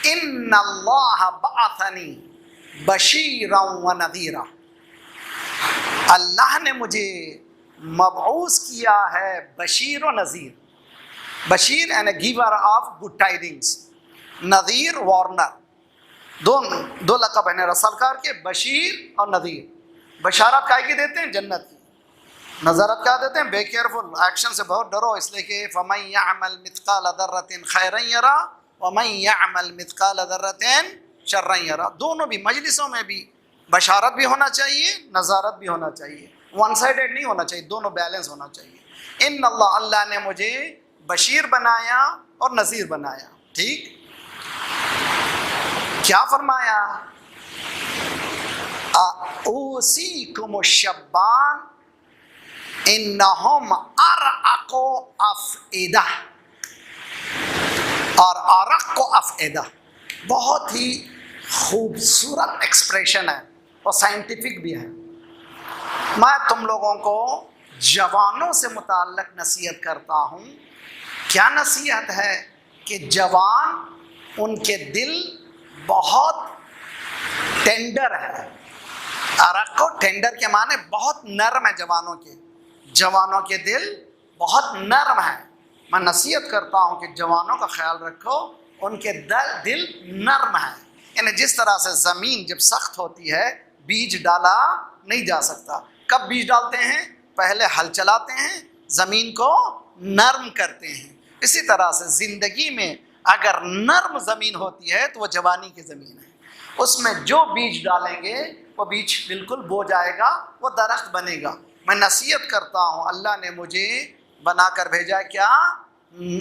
इन्नल्लाह बअथनी बशीरन व नज़ीरा, अल्लाह ने मुझे मबऊस किया है बशीर व नज़ीर। बशीर and giver of good tidings, नज़ीर वार्नर, दो लक़ब है रसूल सरकार के, बशीर और नज़ीर। बशारत काय की देते हैं? जन्नत की। नज़ारत क्या देते हैं? बे केयरफुल, एक्शन से बहुत डरो, इसलिए कि फमन यअमल मिथकाल दर्रतिन खैरन यरा वमन यअमल मिथकाल दर्रतिन शर्रन यरा। दोनों भी मजलिसों में भी बशारत भी होना चाहिए, नज़ारत भी होना चाहिए, वन साइडेड नहीं होना चाहिए, दोनों बैलेंस होना चाहिए। इन्नल्लाह, अल्लाह ने मुझे बशीर बनाया और नज़ीर बनाया। ठीक, क्या फरमाया? उसीकुमुश्शब्बान इन्नहुम अरअक़ु अफ़इदा, और अरक़ु अफ़इदा बहुत ही खूबसूरत एक्सप्रेशन है और साइंटिफिक भी है। मैं तुम लोगों को जवानों से मुताल्लिक़ नसीहत करता हूँ। क्या नसीहत है? कि जवान, उनके दिल बहुत टेंडर है। अरक़ टेंडर के माने बहुत नरम है। जवानों के दिल बहुत नरम है। मैं नसीहत करता हूँ कि जवानों का ख्याल रखो, उनके दिल नरम है। यानी जिस तरह से ज़मीन जब सख्त होती है, बीज डाला नहीं जा सकता। कब बीज डालते हैं? पहले हल चलाते हैं, ज़मीन को नरम करते हैं। इसी तरह से ज़िंदगी में अगर नरम ज़मीन होती है तो वो जवानी की ज़मीन है। उसमें जो बीज डालेंगे वो बीज बिल्कुल बो जाएगा, वो दरख्त बनेगा। मैं नसीहत करता हूँ, अल्लाह ने मुझे बनाकर भेजा क्या?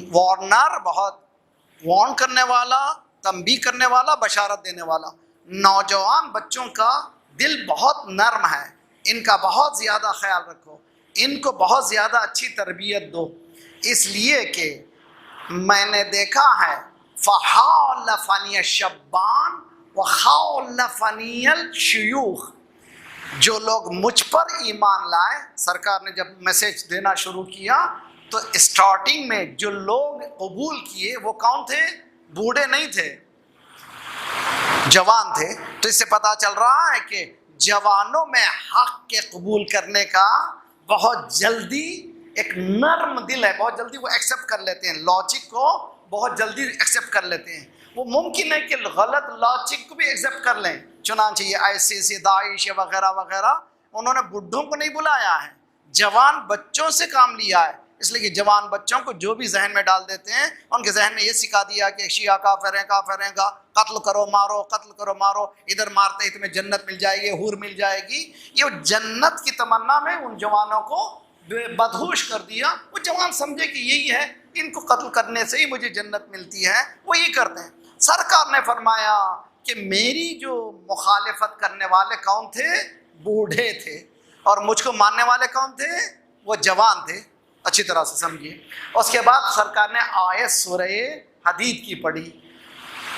वार्नर, बहुत वार्न करने वाला, तंबी करने वाला, बशारत देने वाला। नौजवान बच्चों का दिल बहुत नरम है, इनका बहुत ज़्यादा ख्याल रखो, इनको बहुत ज़्यादा अच्छी तरबियत दो। इसलिए कि मैंने देखा है फ़हालफ़नी शब्बान व खालफ़नी शयूख, जो लोग मुझ पर ईमान लाए। सरकार ने जब मैसेज देना शुरू किया तो स्टार्टिंग में जो लोग कबूल किए वो कौन थे? बूढ़े नहीं थे, जवान थे। तो इससे पता चल रहा है कि जवानों में हक के कबूल करने का बहुत जल्दी एक नर्म दिल है, बहुत जल्दी वो एक्सेप्ट कर लेते हैं, लॉजिक को बहुत जल्दी एक्सेप्ट कर लेते हैं। वो मुमकिन है कि गलत लॉजिक को भी एक्सेप्ट कर लें। चुनांचे ये ICC, दाइश वगैरह वगैरह, उन्होंने बुढ़ों को नहीं बुलाया है, जवान बच्चों से काम लिया है। इसलिए कि जवान बच्चों को जो भी जहन में डाल देते हैं, उनके जहन में ये सिखा दिया कि शिया काफिर हैं, कत्ल करो मारो, कत्ल करो मारो, इधर मारते ही तुम्हें जन्नत मिल जाएगी, हूर मिल जाएगी। ये जन्नत की तमन्ना में उन जवानों को बदहोश कर दिया। वो जवान समझे कि यही है, इनको कत्ल करने से ही मुझे जन्नत मिलती है, वो यही करते हैं। सरकार ने फरमाया कि मेरी जो मुखालिफत करने वाले कौन थे? बूढ़े थे, और मुझको मानने वाले कौन थे? वो जवान थे। अच्छी तरह से समझिए। उसके बाद सरकार ने आयत सूरह हदीद की पढ़ी,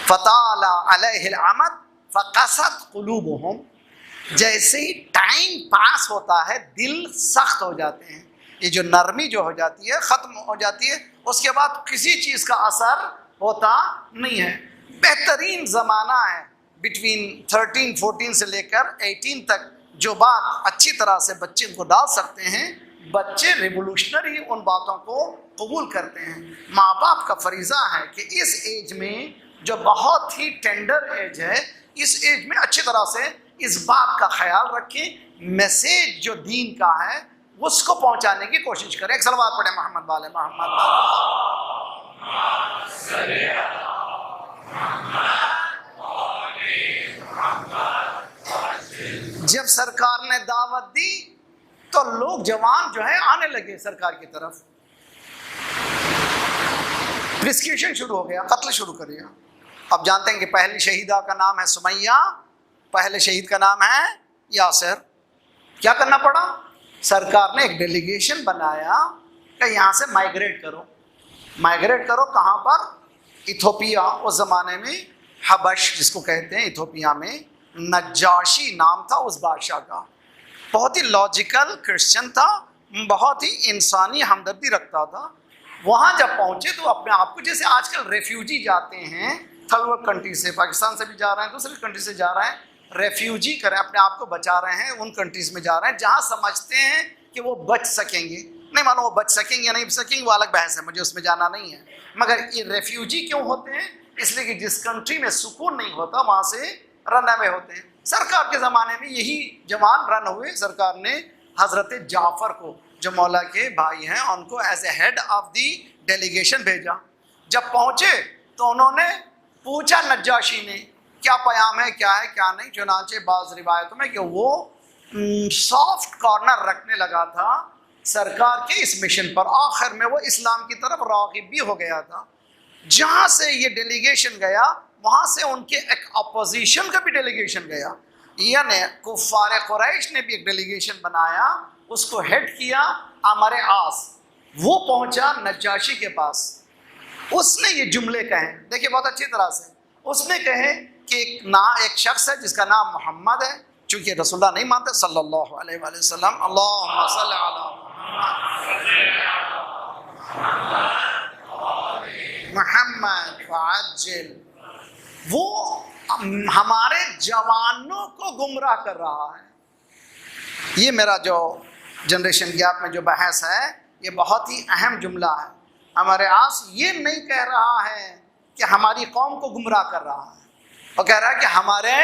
फताला अलैहिल अमद फक़सत क़ुलूबुहुम। जैसे ही टाइम पास होता है दिल सख्त हो जाते हैं, ये जो नरमी जो हो जाती है ख़त्म हो जाती है, उसके बाद किसी चीज़ का असर होता नहीं है। बेहतरीन ज़माना है बिटवीन 13-14 से लेकर 18 तक, जो बात अच्छी तरह से बच्चे को डाल सकते हैं। बच्चे रिवोल्यूशनरी उन बातों को कबूल करते हैं। माँ बाप का फरीज़ा है कि इस एज में जो बहुत ही टेंडर एज है, इस एज में अच्छी तरह से इस बात का ख्याल रखें, मैसेज जो दीन का है उसको पहुंचाने की कोशिश करें। एक सलवात पढ़े मोहम्मद वाले मोहम्मद। जब सरकार ने दावत दी तो लोग जवान जो है आने लगे सरकार की तरफ। प्रिस्क्यूशन शुरू हो गया, कत्ल शुरू कर दिया। अब जानते हैं कि पहली शहीदा का नाम है सुमैया, पहले शहीद का नाम है यासिर। क्या करना पड़ा? सरकार ने एक डेलीगेशन बनाया कि यहाँ से माइग्रेट करो। कहाँ पर? इथोपिया। उस ज़माने में हबश जिसको कहते हैं, इथोपिया में नज्जाशी नाम था उस बादशाह का। बहुत ही लॉजिकल क्रिश्चियन था, बहुत ही इंसानी हमदर्दी रखता था। वहाँ जब पहुँचे तो अपने आप को, जैसे आजकल रेफ्यूजी जाते हैं थर्ड वर्ल्ड कंट्री से, पाकिस्तान से भी जा रहे हैं, दूसरी कंट्री से जा रहे हैं, रेफ्यूजी करें, अपने आप को बचा रहे हैं, उन कंट्रीज़ में जा रहे हैं जहाँ समझते हैं कि वो बच सकेंगे। नहीं मानो वो बच सकेंगे या नहीं बच सकेंगे, वो अलग बहस है, मुझे उसमें जाना नहीं है। मगर ये रेफ्यूजी क्यों होते हैं? इसलिए कि जिस कंट्री में सुकून नहीं होता वहाँ से रन अवे होते हैं। सरकार के ज़माने में यही जवान रन हुए। सरकार ने हज़रत जाफ़र को, जो मौला के भाई हैं, उनको as a head of the delegation भेजा। जब पहुँचे तो उन्होंने पूछा नज्जाशी ने, क्या प्याम है, क्या है क्या नहीं। चुनांचे बाज़ रिवायतों में कि वो सॉफ्ट कॉर्नर रखने लगा था सरकार के इस मिशन पर। आखिर में वो इस्लाम की तरफ राग़िब भी हो गया था। जहाँ से ये डेलीगेशन गया वहाँ से उनके एक अपोजिशन का भी डेलीगेशन गया, यानी कुफ़ार कुरैश ने भी एक डेलीगेशन बनाया, उसको हेड किया अमर आस। वो पहुँचा नज्जाशी के पास, उसने ये जुमले कहे, देखिए बहुत अच्छी तरह से उसने कहे कि एक शख्स है जिसका नाम मोहम्मद है, चूँकि रसूलुल्लाह नहीं मानते सल्लल्लाहु अलैहि वसल्लम, अल्लाहुम्मा सल्लि अला मुहम्मद वअज्जिल, वो हमारे जवानों को गुमराह कर रहा है। ये मेरा जो जनरेशन गैप में जो बहस है, ये बहुत ही अहम जुमला है। हमारे आस ये नहीं कह रहा है कि हमारी कौम को गुमराह कर रहा है, वो कह रहा है कि हमारे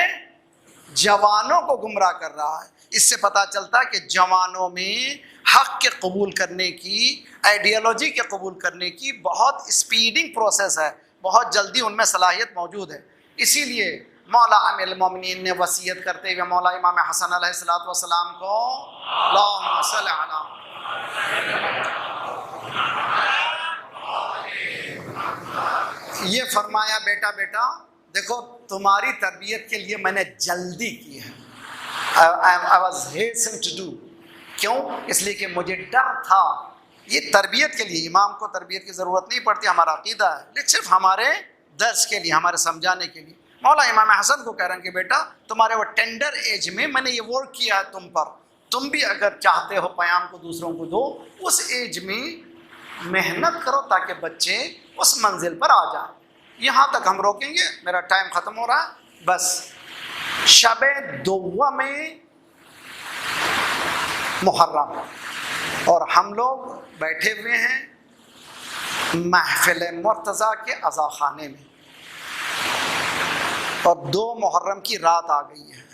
जवानों को गुमराह कर रहा है। इससे पता चलता है कि जवानों में हक़ के कबूल करने की, आइडियोलॉजी के कबूल करने की बहुत स्पीडिंग प्रोसेस है, बहुत जल्दी उनमें सलाहियत मौजूद है। इसीलिए मौला अमीरुल मोमिनीन ने वसीयत करते हुए मौला इमाम हसन अलैहिस्सलातु वस्सलाम को अल्लाहुम्मा सल्लि अला, ये फरमाया, बेटा बेटा देखो तुम्हारी तरबियत के लिए मैंने जल्दी की है। I was hasten to do. क्यों? इसलिए कि मुझे डर था। ये तरबियत के लिए, इमाम को तरबियत की ज़रूरत नहीं पड़ती, हमारा अकीदा है, लेकिन सिर्फ हमारे दर्स के लिए, हमारे समझाने के लिए। मौला इमाम हसन को कह रहे हैं कि बेटा तुम्हारे वो टेंडर एज में मैंने ये वर्क किया है तुम पर, तुम भी अगर चाहते हो प्याम को दूसरों को दो, उस एज में मेहनत करो ताकि बच्चे उस मंजिल पर आ जाए। यहाँ तक हम रोकेंगे, मेरा टाइम ख़त्म हो रहा है। बस शबे दुआ में मुहर्रम और हम लोग बैठे हुए हैं महफिल मुर्तज़ा के अज़ा खाने में, और 2 मुहर्रम की रात आ गई है।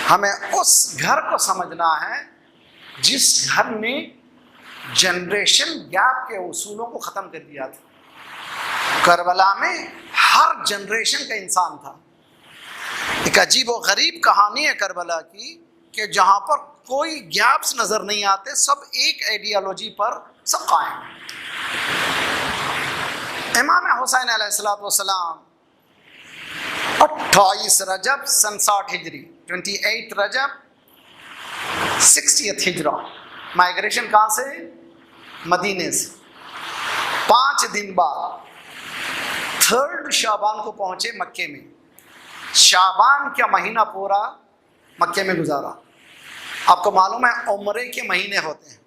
हमें उस घर को समझना है जिस घर ने जनरेशन गैप के उसूलों को ख़त्म कर दिया था। करबला में हर जनरेशन का इंसान था। एक अजीब व गरीब कहानी है करबला की, कि जहाँ पर कोई गैप्स नज़र नहीं आते, सब एक आइडियोलॉजी पर सब कायम। इमाम हुसैन अलैहिस्सलातु वस्सलाम 28 रजब सन 60 हिजरी, 28 रजब 60th हिजरा, माइग्रेशन कहाँ से? मदीने से। 5 दिन बाद 3rd शाबान को पहुँचे मक्के में। शाबान का महीना पूरा मक्के में गुजारा। आपको मालूम है उम्रे के महीने होते हैं,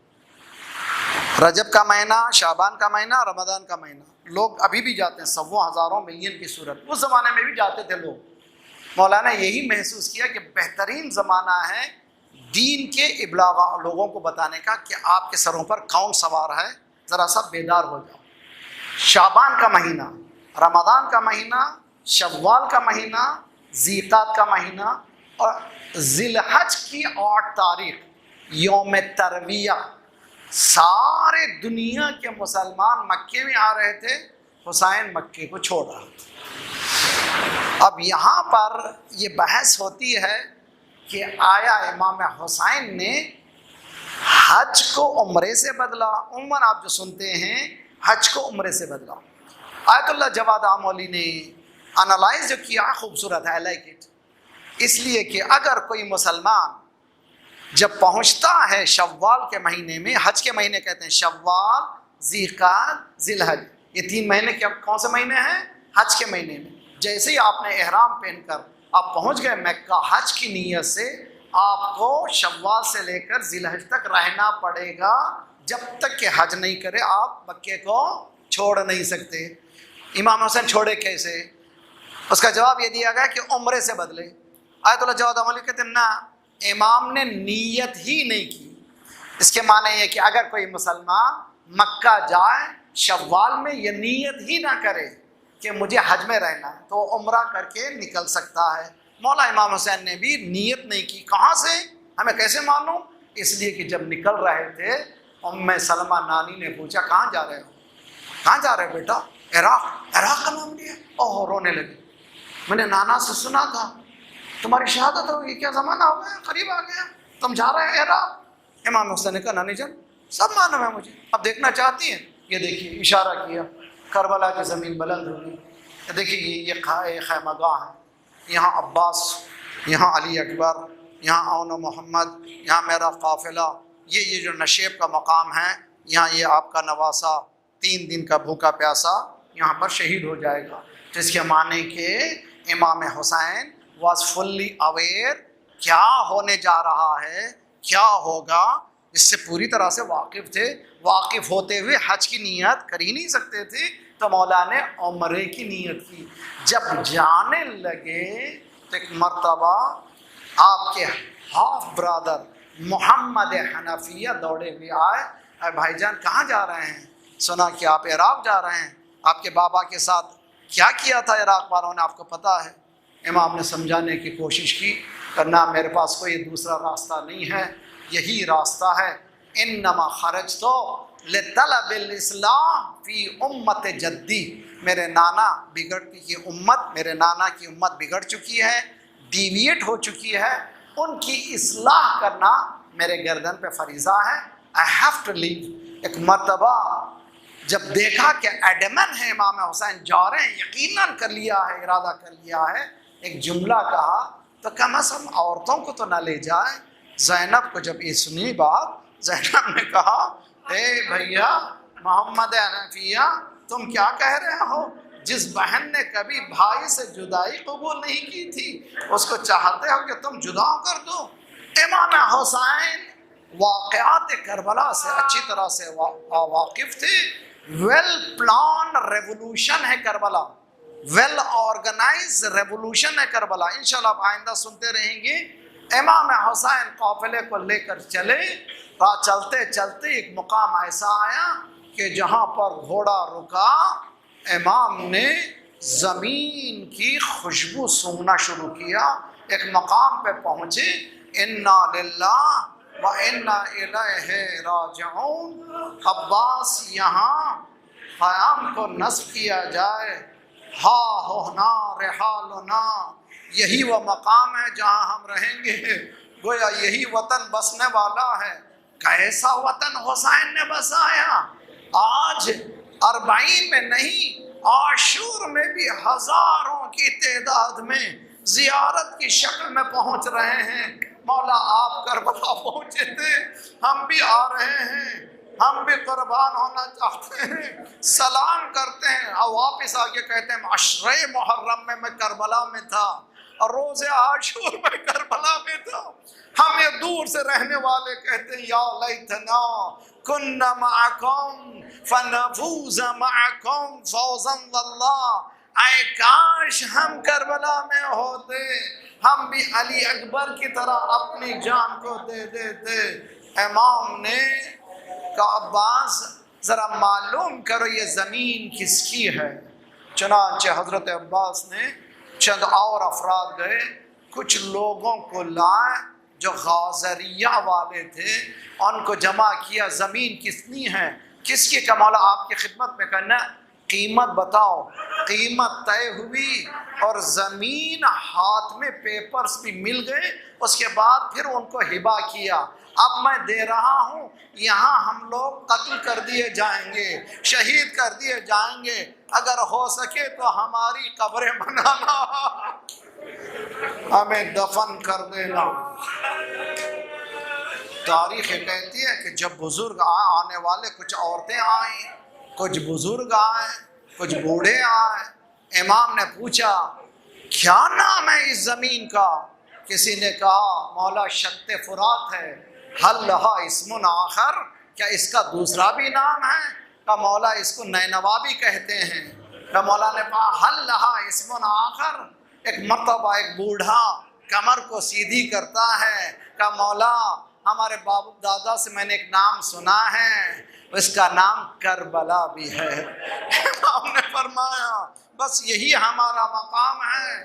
रजब का महीना, शाबान का महीना, रमज़ान का महीना। लोग अभी भी जाते हैं, सवों हज़ारों मिलियन की सूरत। उस ज़माने में भी जाते थे लोग। मौलाना यही महसूस किया कि बेहतरीन ज़माना है दीन के इब्लागा, लोगों को बताने का कि आपके सरों पर कौन सवार है, ज़रा सा बेदार हो जाओ। शाबान का महीना, रमज़ान का महीना, शव्वाल का महीना, ज़ीक़ात का महीना और ज़िलहज की 8 तारीख यौम तरविया। सारे दुनिया के मुसलमान मक्के में आ रहे थे, हुसैन मक्के को छोड़ रहा था। अब यहाँ पर ये बहस होती है कि आया इमाम हुसैन ने हज को उम्रे से बदला। उम्र आप जो सुनते हैं, हज को उम्रे से बदला। आयतुल्लाह जवाद आमोली ने एनालाइज जो किया, खूबसूरत है, आई लाइक इट। इसलिए कि अगर कोई मुसलमान जब पहुंचता है शव्वाल के महीने में, हज के महीने कहते हैं शव्वाल, ज़ीक़ात, ज़िलहज, ये 3 महीने क्या कौन से महीने हैं? हज के महीने में। जैसे ही आपने एहराम पहनकर आप पहुंच गए मक्का हज की नीयत से, आपको शव्वाल से लेकर जिलहज तक रहना पड़ेगा, जब तक कि हज नहीं करे आप मक्के को छोड़ नहीं सकते। इमाम हुसैन छोड़े कैसे? उसका जवाब ये दिया गया कि उम्रे से बदले। आयतुल्लाह जवाद अमली कहते ना, इमाम ने नीयत ही नहीं की। इसके माने ये कि अगर कोई मुसलमान मक्का जाए शव्वाल में, ये नीयत ही ना करे कि मुझे हज में रहना है, तो उम्रा करके निकल सकता है। मौला इमाम हुसैन ने भी नीयत नहीं की। कहाँ से, हमें कैसे मालूम? इसलिए कि जब निकल रहे थे उम्मे सलमा नानी ने पूछा कहाँ जा रहे हो, कहाँ जा रहे हो बेटा? इराक। इराक का नाम लिया, ओह रोने लगी। मैंने नाना से सुना था तुम्हारी शहादत होगी, क्या ज़माना हो गया, करीब आ गया, तुम जा रहे हैं इराक। इमाम हुसैन ने कहा नानी जान सब मालूम है मुझे, अब देखना चाहती हैं? ये देखिए इशारा किया, करबला की ज़मीन बुलंद होगी। देखिए ये खैमगाह है, यहाँ अब्बास, यहाँ अली अकबर, यहाँ औन मोहम्मद, यहाँ मेरा काफ़िला, ये जो नशेब का मकाम है, यहाँ ये आपका नवासा 3 दिन का भूखा प्यासा यहाँ पर शहीद हो जाएगा। जिसके माने के इमाम हुसैन वॉज फुल्ली अवेयर क्या होने जा रहा है, क्या होगा, इससे पूरी तरह से वाकिफ़ थे। वाकिफ़ होते हुए हज की नीयत कर ही नहीं सकते थे, तो मौला ने उम्रे की नीयत की। जब जाने लगे तो एक मर्तबा आपके हाफ ब्रदर मोहम्मद हनफिया दौड़े हुए आए, अरे भाईजान कहाँ जा रहे हैं? सुना कि आप इराक जा रहे हैं, आपके बाबा के साथ क्या किया था इराक वालों ने, आपको पता है? इमाम ने समझाने की कोशिश की, करना मेरे पास कोई दूसरा रास्ता नहीं है, यही रास्ता है। इन्नमा खरज तो लितलबिल इस्लाह फी उम्मत जद्दी, मेरे नाना बिगड़ती की उम्मत, मेरे नाना की उम्मत बिगड़ चुकी है, डिविएट हो चुकी है, उनकी इस्लाह करना मेरे गर्दन पे फरीज़ा है। I have to leave. एक मर्तबा जब देखा कि एडमन है इमाम हुसैन जा रहे हैं, यकीनन कर लिया है, इरादा कर लिया है, एक जुमला कहा, तो कम अज़ कम औरतों को तो ना ले जाए। ज़ैनब को जब ये सुनी बात, ज़ैनब ने कहा ए भैया मोहम्मद हनफिया तुम क्या कह रहे हो? जिस बहन ने कभी भाई से जुदाई कबूल नहीं की थी, उसको चाहते हो कि तुम जुदा कर दो? इमाम हुसैन वाक़यात करबला से अच्छी तरह से वाकिफ़ थे। वेल प्लान रेवोल्यूशन है करबला, वेल ऑर्गेनाइज रेवोल्यूशन है करबला। इंशाल्लाह आप आइंदा सुनते रहेंगे। इमाम हुसैन काफिले को लेकर चले, चलते चलते एक मुकाम ऐसा आया कि जहाँ पर घोड़ा रुका, इमाम ने ज़मीन की खुशबू सूंघना शुरू किया। एक मकाम पे पहुँचे, इन्ना लिल्लाह व इन्ना इलैहि राजिऊन। अब्बास यहाँ क़याम को नस्ब किया जाए, हा होना रेहालना, यही वह मकाम है जहाँ हम रहेंगे, गोया यही वतन बसने वाला है। कैसा वतन हुसैन ने बसाया! आज 40 में नहीं, आशूर में भी हजारों की तादाद में जियारत की शक्ल में पहुंच रहे हैं। मौला आप करबला पहुंचे थे, हम भी आ रहे हैं, हम भी कुर्बान होना चाहते हैं, सलाम करते हैं। और वापस आके कहते हैं अशरे मुहर्रम में मैं करबला में था और रोज़े आशूर में करबला में था। हम ये दूर से रहने वाले कहते हैं या लैतना कुन्ना मअकुम फनफूज़ मअकुम फौज़न वल्लाह, आए काश हम करबला में होते, हम भी अली अकबर की तरह अपनी जान को दे देते। इमाम ने कहा अब्बास ज़रा मालूम करो ये ज़मीन किसकी है। चुनांचे हज़रत अब्बास ने चंद और अफराद गए, कुछ लोगों को लाए जो गाज़रिया वाले थे, उनको जमा किया, ज़मीन किसनी है, किसकी? का मौला आपकी खिदमत में करना, कीमत बताओ। कीमत तय हुई और ज़मीन हाथ में पेपर्स भी मिल गए। उसके बाद फिर उनको हिबा किया, अब मैं दे रहा हूँ, यहाँ हम लोग कत्ल कर दिए जाएंगे, शहीद कर दिए जाएंगे, अगर हो सके तो हमारी कब्रें बनाना, हमें दफन कर देना। तारीख कहती है कि जब बुजुर्ग आने वाले, कुछ औरतें आई, कुछ बुजुर्ग आए, कुछ बूढ़े आए। इमाम ने पूछा क्या नाम है इस ज़मीन का? किसी ने कहा मौला शत्ते फुरात है, हल लहा इस्मुन आखर, क्या इसका दूसरा भी नाम है? का मौला इसको नैनवा भी कहते हैं। का मौला ने कहा हल लहा इस्मुन आखर, एक मर्तबा एक बूढ़ा कमर को सीधी करता है। का मौला हमारे बाबू दादा से मैंने एक नाम सुना है, उसका नाम करबला भी है। इमाम ने फरमाया बस यही हमारा मकाम है।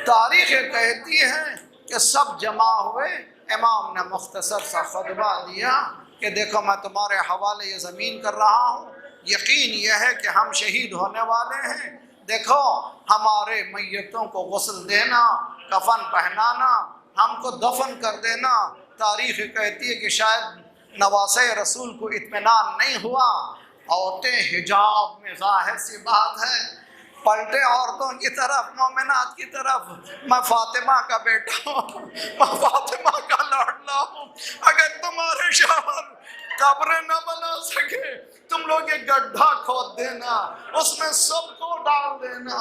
तारीख कहती है कि सब जमा हुए, इमाम ने मुख्तसर सा खुतबा दिया कि देखो मैं तुम्हारे हवाले ये ज़मीन कर रहा हूँ, यकीन यह है कि हम शहीद होने वाले हैं। देखो हमारे मैयतों को गुस्ल देना, कफन पहनाना, हमको दफन कर देना। तारीख कहती है कि शायद नवासे रसूल को इत्मीनान नहीं हुआ, औरतें हिजाब में, जाहिर सी बात है, पलटे औरतों की तरफ, मोमिनात की तरफ। मैं फातिमा का बेटा हूँ, मैं फातिमा का लाडला हूँ। अगर तुम्हारे शौहर कब्रें न बना सके, तुम लोग एक गड्ढा खोद देना, उसमें सबको डाल देना।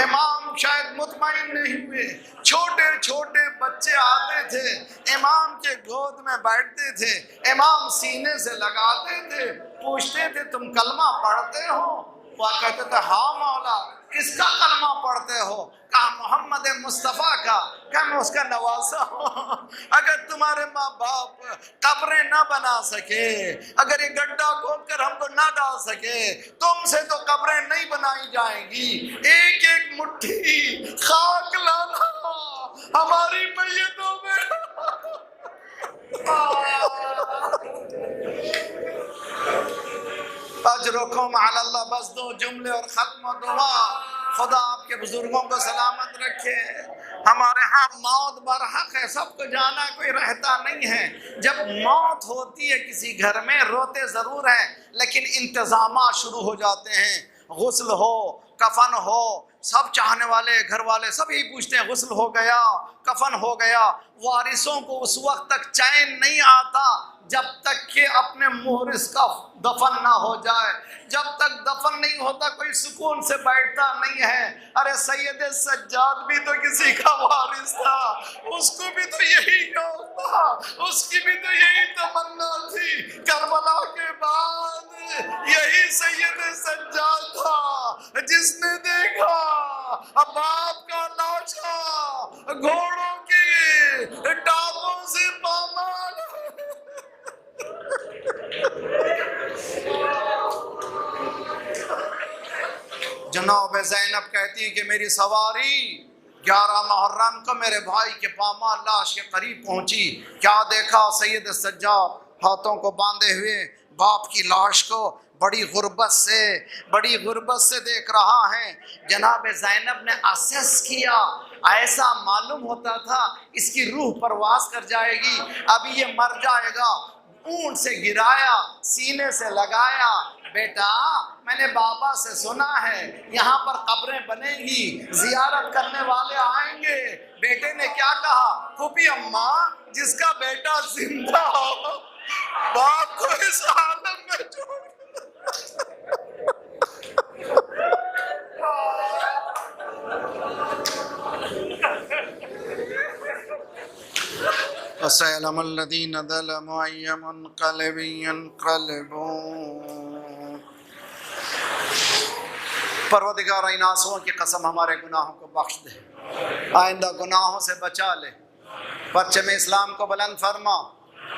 इमाम शायद मुतमईन नहीं हुए। छोटे छोटे बच्चे आते थे, इमाम के गोद में बैठते थे, इमाम सीने से लगाते थे, पूछते थे तुम कलमा पढ़ते हो? वह कहते थे हाँ मौला। किसका कलमा पढ़ते हो? कहा मोहम्मद मुस्तफ़ा का। क्या मैं उसका नवासा हूँ? अगर तुम्हारे माँ बाप कब्रें ना बना सके, अगर ये गड्ढा खोद कर हमको ना डाल सके, तुमसे तो कब्रें नहीं बनाई जाएंगी। एक एक मुट्ठी खाक लाना हमारी मैयतों में। अजरुकुम अल्लाह, बस दो जुमले और खत्म दुआ। खुदा आपके बुजुर्गों को सलामत रखे। हमारे यहाँ मौत बरहक है, सबको जाना, कोई रहता नहीं है। जब मौत होती है किसी घर में रोते ज़रूर हैं, लेकिन इंतज़ामात शुरू हो जाते हैं। गुस्ल हो, कफन हो, सब चाहने वाले घर वाले सब यही पूछते हैं गुस्ल हो गया, कफन हो गया। वारिसों को उस वक्त तक चैन नहीं आता जब तक कि अपने मुहरिस का दफन ना हो जाए। जब तक दफन नहीं होता कोई सुकून से बैठता नहीं है। अरे सैयद सज्जाद भी तो किसी का वारिस था, उसको भी तो यही शौक था, उसकी भी तो यही तमन्ना थी। करबला के बाद यही सैयद सज्जाद था जिसने देखा बाप का लाशा घोड़ों की टापों से पामाल। जनाब ज़ैनब कहती है कि मेरी सवारी 11 मुहर्रम को मेरे भाई के पामाल लाश के करीब पहुंची। क्या देखा? सैयद सज्जाद हाथों को बांधे हुए बाप की लाश को बड़ी गुर्बत से देख रहा है। जनाब ज़ैनब ने असेस किया, ऐसा मालूम होता था इसकी रूह परवास कर जाएगी, अभी ये मर जाएगा। ऊंट से गिराया, सीने से लगाया। बेटा मैंने बाबा से सुना है यहाँ पर कब्रें बनेंगी, जियारत करने वाले आएंगे। बेटे ने क्या कहा? फूफी अम्मा, जिसका बेटा जिंदा हो बाप को इस आलम में छोड़। परवरदिगार इन आंसुओं की कसम हमारे गुनाहों को बख्श दे, आइंदा गुनाहों से बचा ले, परचम इस्लाम को बुलंद फरमा,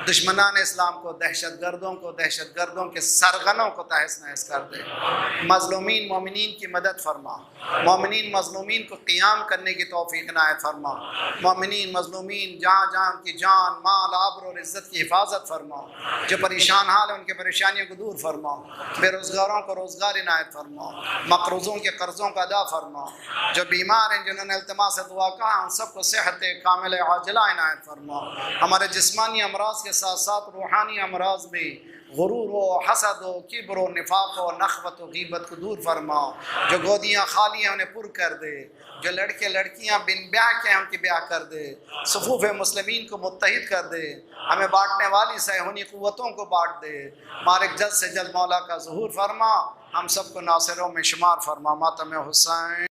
दुश्मनान इस्लाम को, दहशतगर्दों के सरगनों को तहस नहस कर दे। मजलूमीन मोमिनीन की मदद फरमा, मोमिनीन मजलूमीन को क़ियाम करने की तौफीक इनायत फरमा। मोमिनीन मजलूमीन जहाँ जहाँ उनकी जान, माल, आबरू और इज़्ज़त की हिफाजत फरमा। जो परेशान हाल है उनकी परेशानियों को दूर फरमा। बेरोज़गारों को रोज़गार इनायत फरमा, मक़रूज़ों के कर्ज़ों का अदा फरमा। जो बीमार हैं जिन्होंने इल्तिमा से दुआ कहा उन सबको सेहत कामिल आजिला इनायत फरमा। हमारे जिस्मानी अमराज के साथ साथ रूहानी अमराज में गुरूर व हसद व किब्र व निफाक व नख़वत व गीबत को दूर फरमा। जो गोदियाँ खाली हैं उन्हें पुर कर दे, जो लड़के लड़कियाँ बिन ब्याह के हैं उनकी ब्याह कर दे, सफ़ूफ़ मुस्लिमीन को मुत्तहिद कर दे, हमें बांटने वाली सैहुनी क़ुव्वतों को बांट दे। मालिक जल्द से जल्द मौला का ज़हूर फरमा, हम सबको नासिरों में शुमार फरमा। मातम हुसैन।